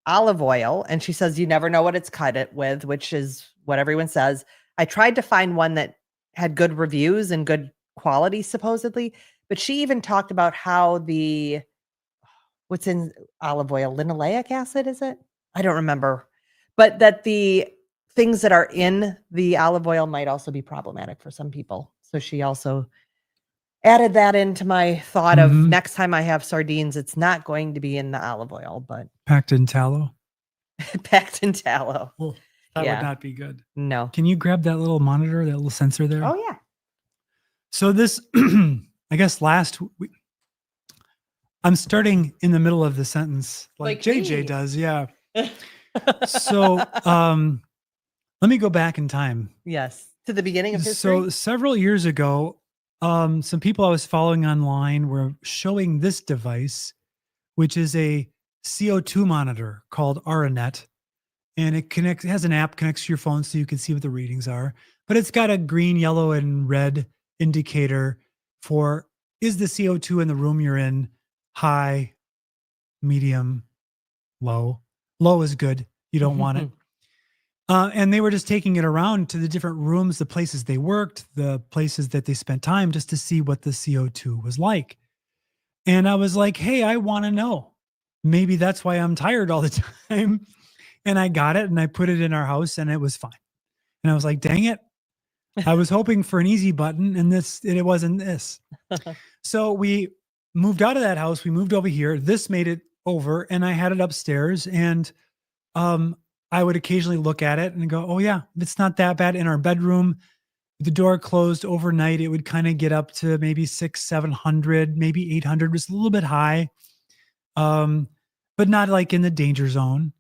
olive oil and she says, you never know what it's cut it with, which is what everyone says. I tried to find one that had good reviews and good quality supposedly, but she even talked about how what's in olive oil, linoleic acid, is it? I don't remember, but that the things that are in the olive oil might also be problematic for some people. So she also added that into my thought of next time I have sardines, it's not going to be in the olive oil, but packed in tallow. Packed in tallow. Oh, that would not be good. No. Can you grab that little monitor, that little sensor there? Oh yeah. So this, I guess last week, I'm starting in the middle of the sentence like JJ does. Yeah. So let me go back in time. Yes. To the beginning of history. So several years ago, some people I was following online were showing this device, which is a CO2 monitor called Aranet. And it has an app, connects to your phone so you can see what the readings are. But it's got a green, yellow, and red indicator for, is the CO2 in the room you're in high, medium, low? Low is good. You don't want it. And they were just taking it around to the different rooms, the places they worked, the places that they spent time, just to see what the CO2 was like. And I was like, hey, I want to know. maybe that's why I'm tired all the time. And I got it and I put it in our house and it was fine. And I was like, dang it. I was hoping for an easy button and it wasn't this. So we moved out of that house. We moved over here. This made it over and I had it upstairs and I would occasionally look at it and go, oh yeah, it's not that bad. In our bedroom, the door closed overnight. It would kind of get up to maybe 700, maybe 800, was a little bit high. But not like in the danger zone.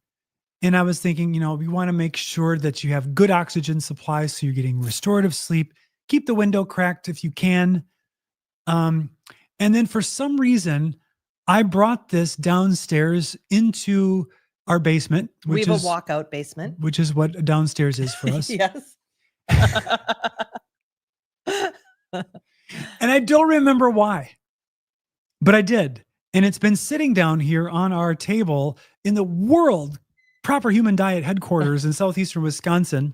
And I was thinking, we want to make sure that you have good oxygen supply. So you're getting restorative sleep, keep the window cracked if you can. And then for some reason, I brought this downstairs into our basement. We have a walkout basement. Which is what downstairs is for us. Yes. And I don't remember why, but I did. And it's been sitting down here on our table in the world proper human diet headquarters in southeastern Wisconsin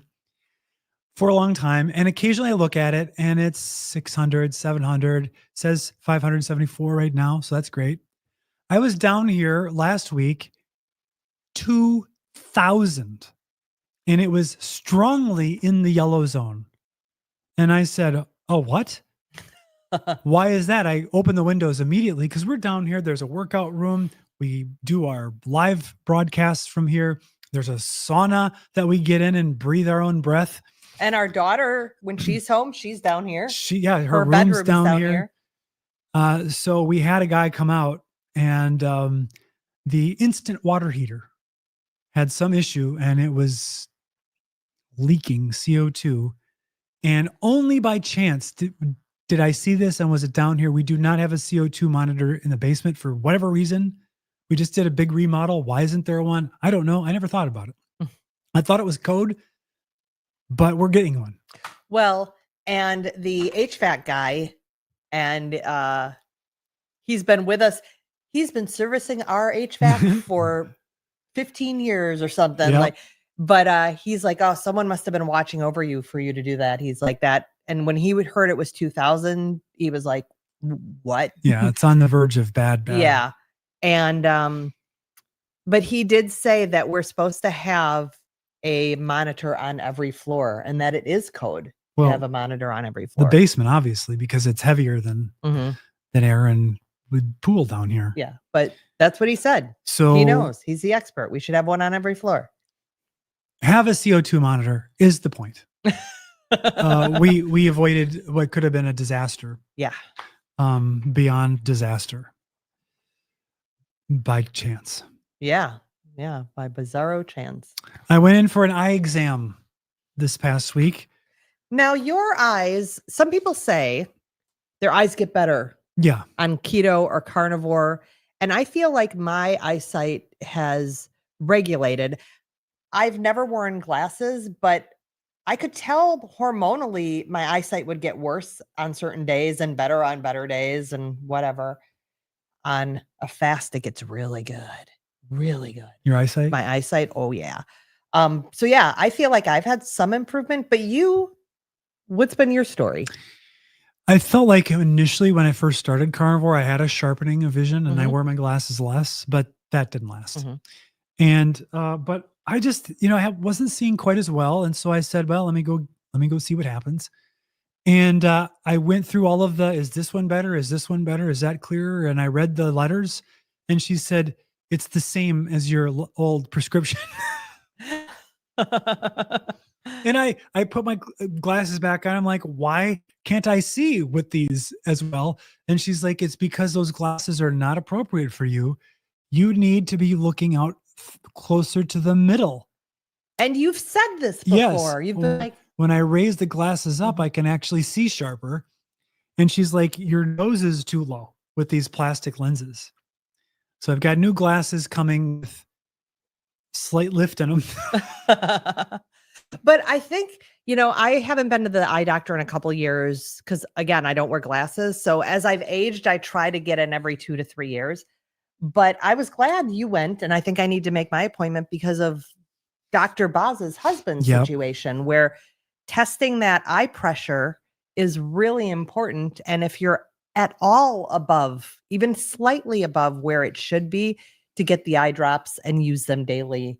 for a long time. And occasionally I look at it and it's 600, 700, says 574 right now. So that's great. I was down here last week, 2,000, and it was strongly in the yellow zone. And I said, oh, what? Why is that? I opened the windows immediately because we're down here. There's a workout room. We do our live broadcasts from here. There's a sauna that we get in and breathe our own breath. And our daughter, when she's home, she's down here. Her room's down here. So we had a guy come out and the instant water heater had some issue and it was leaking CO2. And only by chance did I see this and was it down here? We do not have a CO2 monitor in the basement for whatever reason. We just did a big remodel. Why isn't there one? I don't know. I never thought about it. I thought it was code, but we're getting one. Well, and the HVAC guy, and he's been with us. He's been servicing our HVAC for 15 years or something. Yep. But he's like, oh, someone must have been watching over you for you to do that. He's like that. And when he heard it was 2,000, he was like, what? Yeah, it's on the verge of bad. Yeah. And, but he did say that we're supposed to have a monitor on every floor and that it is code to have a monitor on every floor. The basement, obviously, because it's heavier than air and with pool down here. Yeah. But that's what he said. So he knows. He's the expert. We should have one on every floor. Have a CO2 monitor is the point. We avoided what could have been a disaster. Yeah. Beyond disaster. By chance. Yeah. Yeah. By bizarro chance. I went in for an eye exam this past week. Now your eyes, some people say their eyes get better. Yeah. On keto or carnivore. And I feel like my eyesight has regulated. I've never worn glasses, but I could tell hormonally my eyesight would get worse on certain days and better on better days and whatever. On a fast, it gets really good. Really good. Your eyesight? My eyesight. Oh yeah. So yeah, I feel like I've had some improvement, but what's been your story? I felt like initially when I first started carnivore, I had a sharpening of vision and I wore my glasses less, but that didn't last. And, but I just, I wasn't seeing quite as well. And so I said, well, let me go see what happens. And I went through all of is this one better? Is this one better? Is that clearer? And I read the letters and she said, it's the same as your old prescription. And I put my glasses back on. I'm like, why can't I see with these as well? And she's like, it's because those glasses are not appropriate for you. You need to be looking out closer to the middle. And you've said this before. Yes. You've been like, when I raise the glasses up, I can actually see sharper. And she's like, your nose is too low with these plastic lenses. So I've got new glasses coming with slight lift in them. But I think, I haven't been to the eye doctor in a couple of years because, again, I don't wear glasses. So as I've aged, I try to get in every 2 to 3 years. But I was glad you went, and I think I need to make my appointment because of Dr. Boz's husband's situation where testing that eye pressure is really important. And if you're at all above, even slightly above where it should be, to get the eye drops and use them daily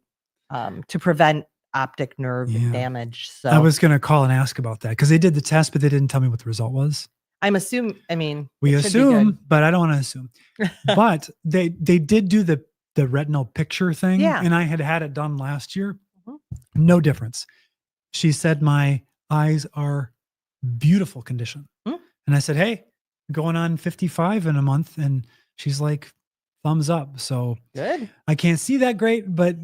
to prevent optic nerve damage. So I was going to call and ask about that because they did the test, but they didn't tell me what the result was. We assume, but I don't want to assume. But they did do the retinal picture thing, and I had it done last year. No difference. She said my eyes are beautiful condition, and I said, "Hey, going on 55 in a month," and she's like, "Thumbs up." So good. I can't see that great, but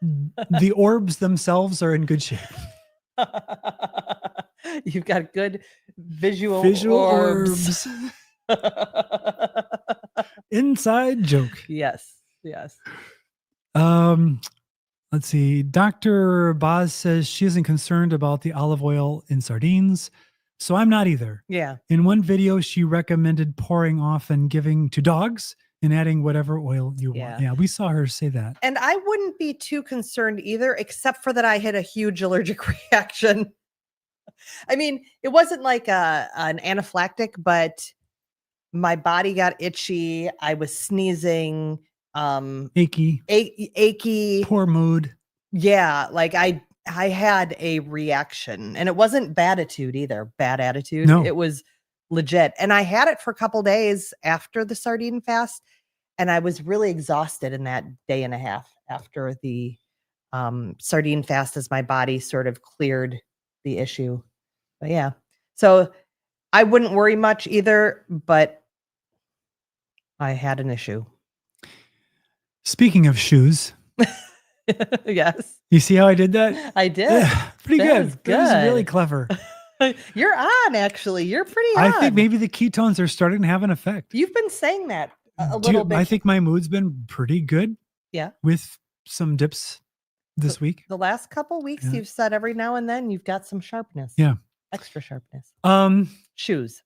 the orbs themselves are in good shape. You've got good visual orbs. Inside joke. Yes. Let's see. Dr. Boz says she isn't concerned about the olive oil in sardines, so I'm not either. Yeah. In one video, she recommended pouring off and giving to dogs and adding whatever oil you want. Yeah, we saw her say that. And I wouldn't be too concerned either, except for that I had a huge allergic reaction. I mean, it wasn't like an anaphylactic, but my body got itchy. I was sneezing, achy, poor mood. Yeah, like I had a reaction, and it wasn't bad attitude either. Bad attitude. No. It was legit. And I had it for a couple days after the sardine fast, and I was really exhausted in that day and a half after the sardine fast as my body sort of cleared the issue. But yeah. So I wouldn't worry much either, but I had an issue. Speaking of shoes. Yes. You see how I did that? I did. Yeah, pretty good. That was really clever. You're on, actually. You're pretty on. I think maybe the ketones are starting to have an effect. You've been saying that a little bit. I think my mood's been pretty good. Yeah. With some dips this week. The last couple weeks, you've said every now and then you've got some sharpness. Yeah. Extra sharpness. Shoes.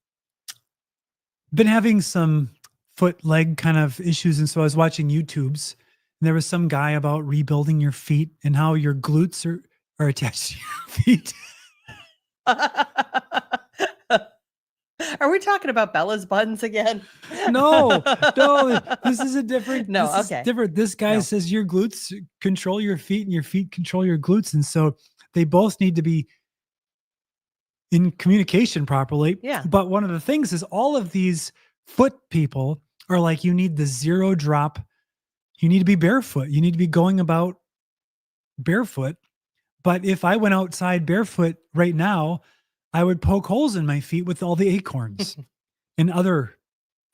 Been having some foot leg kind of issues. And so I was watching YouTubes, and there was some guy about rebuilding your feet and how your glutes are attached to your feet. Are we talking about Bella's buns again? No, this is a different. No, this is different. This guy says your glutes control your feet and your feet control your glutes. And so they both need to be in communication properly. Yeah. But one of the things is all of these foot people are like, you need the 0 drop. You need to be barefoot. You need to be going about barefoot. But if I went outside barefoot right now, I would poke holes in my feet with all the acorns and other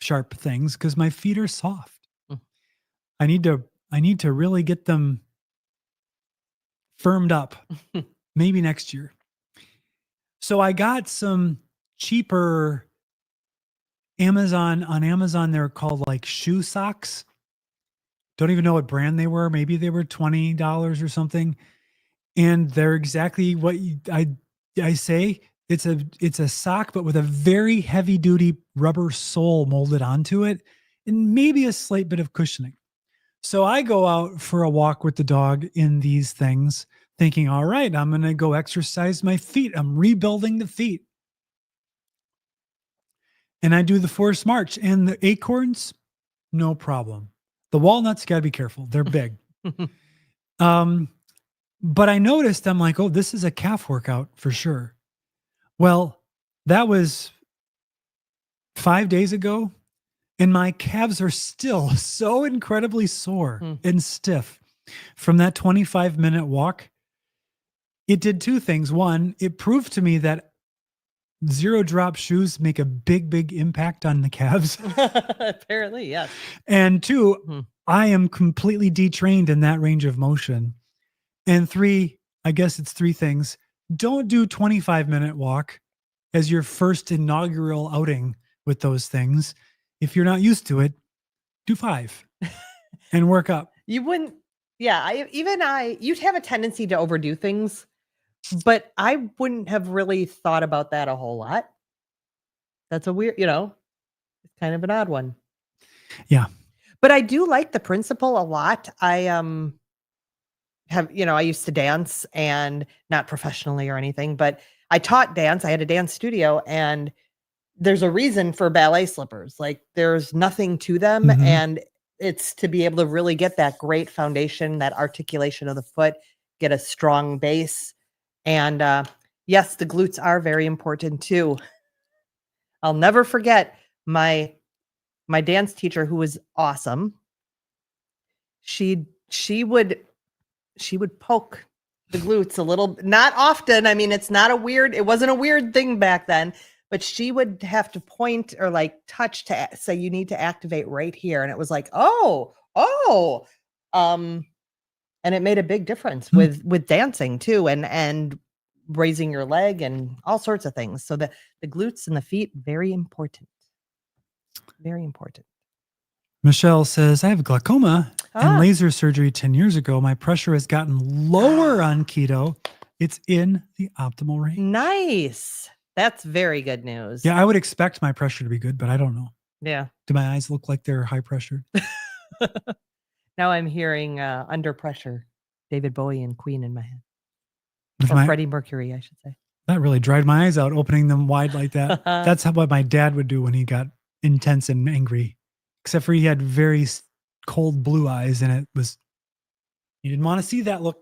sharp things because my feet are soft. I need to really get them firmed up. Maybe next year. So I got some cheaper on Amazon. They're called like shoe socks. Don't even know what brand they were. Maybe they were $20 or something. And they're exactly what I say. It's a sock, but with a very heavy duty rubber sole molded onto it and maybe a slight bit of cushioning. So I go out for a walk with the dog in these things thinking, all right, I'm going to go exercise my feet. I'm rebuilding the feet. And I do the forced march, and the acorns, no problem. The walnuts, got to be careful. They're big. But I noticed, I'm like, oh, this is a calf workout for sure. Well, that was 5 days ago, and my calves are still so incredibly sore and stiff from that 25-minute walk. It did two things. One, it proved to me that 0 drop shoes make a big, big impact on the calves. Apparently, yes. And two, I am completely detrained in that range of motion. And three, I guess it's 3 things. Don't do 25-minute walk as your first inaugural outing with those things. If you're not used to it, do 5 and work up. You wouldn't. Yeah. You'd have a tendency to overdo things, but I wouldn't have really thought about that a whole lot. That's a weird, it's kind of an odd one. Yeah. But I do like the principle a lot. I I used to dance, and not professionally or anything, but I taught dance. I had a dance studio, and there's a reason for ballet slippers. Like, there's nothing to them. And it's to be able to really get that great foundation, that articulation of the foot, get a strong base. And yes, the glutes are very important too. I'll never forget my dance teacher, who was awesome. She would poke the glutes a little, not often. I mean, it wasn't a weird thing back then, but she would have to point or like touch to say, you need to activate right here. And it was like, oh, and it made a big difference with dancing too. And raising your leg and all sorts of things. So the glutes and the feet, very important. Very important. Michelle says, I have glaucoma and laser surgery 10 years ago. My pressure has gotten lower on keto. It's in the optimal range. Nice. That's very good news. Yeah, I would expect my pressure to be good, but I don't know. Yeah. Do my eyes look like they're high pressure? Now I'm hearing Under Pressure, David Bowie and Queen in my head. Or Freddie Mercury, I should say. That really dried my eyes out, opening them wide like that. That's what my dad would do when he got intense and angry. Except for he had very cold blue eyes, and you didn't want to see that look.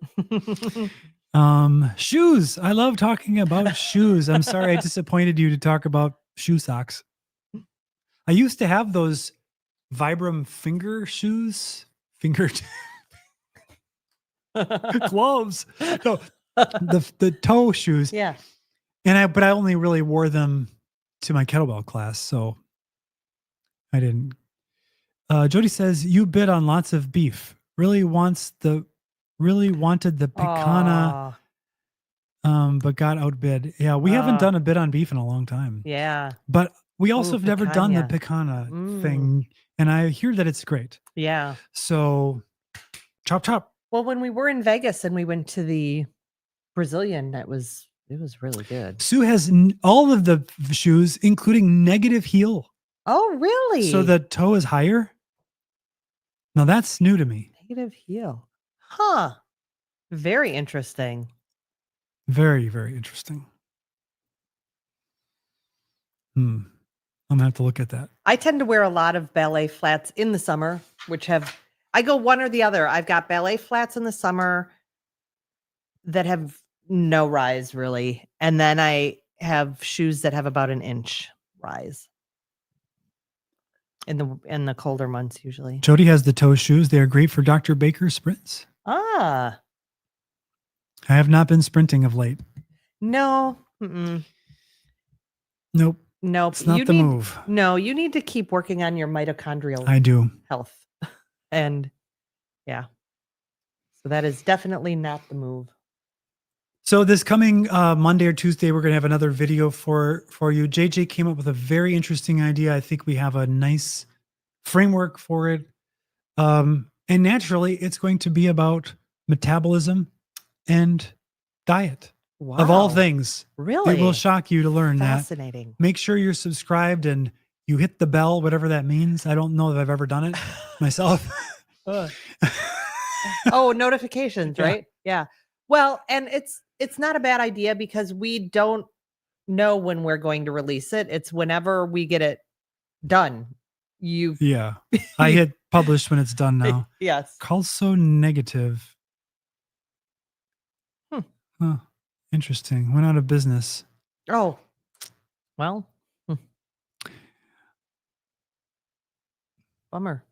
Shoes. I love talking about shoes. I'm sorry I disappointed you to talk about shoe socks. I used to have those Vibram finger shoes. Gloves. No, the toe shoes. Yeah. But I only really wore them to my kettlebell class, so I didn't. Jody says, you bid on lots of beef. Really wanted the picanha, but got outbid. Yeah, we haven't done a bid on beef in a long time. Yeah. But we also have never done the picanha thing, and I hear that it's great. Yeah. So, chop. Well, when we were in Vegas and we went to the Brazilian, it was really good. Sue has all of the shoes, including negative heel. Oh, really? So the toe is higher? Now that's new to me. Negative heel. Huh. Very interesting. Very, very interesting. I'm going to have to look at that. I tend to wear a lot of ballet flats in the summer, I go one or the other. I've got ballet flats in the summer that have no rise really. And then I have shoes that have about an inch rise in the colder months usually. Jody has the toe shoes. They are great for Dr. Baker sprints. I have not been sprinting of late. No. Nope. It's not the move. No, you need to keep working on your mitochondrial health. And yeah. So that is definitely not the move. So this coming Monday or Tuesday, we're going to have another video for you. JJ came up with a very interesting idea. I think we have a nice framework for it. And naturally, it's going to be about metabolism and diet. Wow. Of all things. Really? It will shock you to learn Fascinating. that. Make sure you're subscribed and you hit the bell, whatever that means. I don't know that I've ever done it myself. Oh, notifications, right? Yeah. Well, and it's not a bad idea because we don't know when we're going to release it. It's whenever we get it done. Yeah. I hit publish when it's done now. Yes. Called so negative. Huh. Interesting. Went out of business. Oh. Well. Bummer.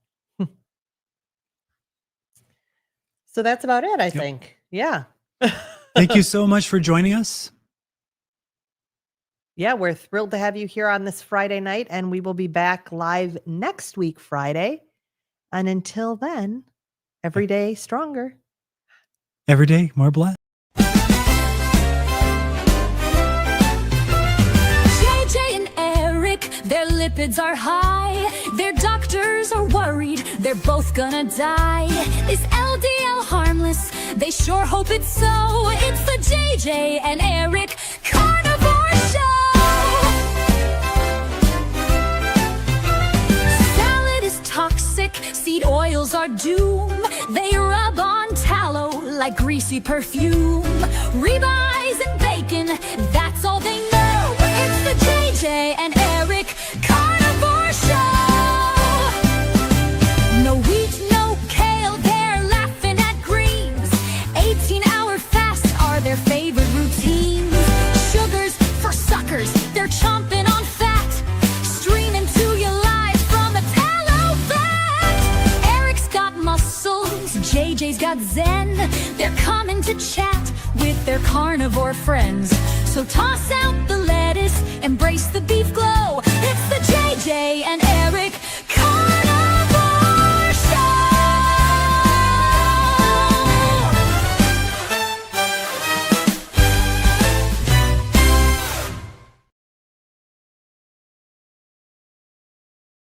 So that's about it, I think. Yeah. Thank you so much for joining us. Yeah, we're thrilled to have you here on this Friday night, and we will be back live next week, Friday. And until then, every day stronger. Every day more blessed. JJ and Eric, their lipids are high. Their doctors are worried they're both gonna die. Is LDL harmless? They sure hope it's so. It's the JJ and Eric Carnivore Show. Salad is toxic, seed oils are doom. They rub on tallow like greasy perfume. Ribeyes and bacon, that's all they know. It's the JJ and Eric Carnivore Show. No, we JJ's got Zen. They're coming to chat with their carnivore friends. So toss out the lettuce, embrace the beef glow. It's the JJ and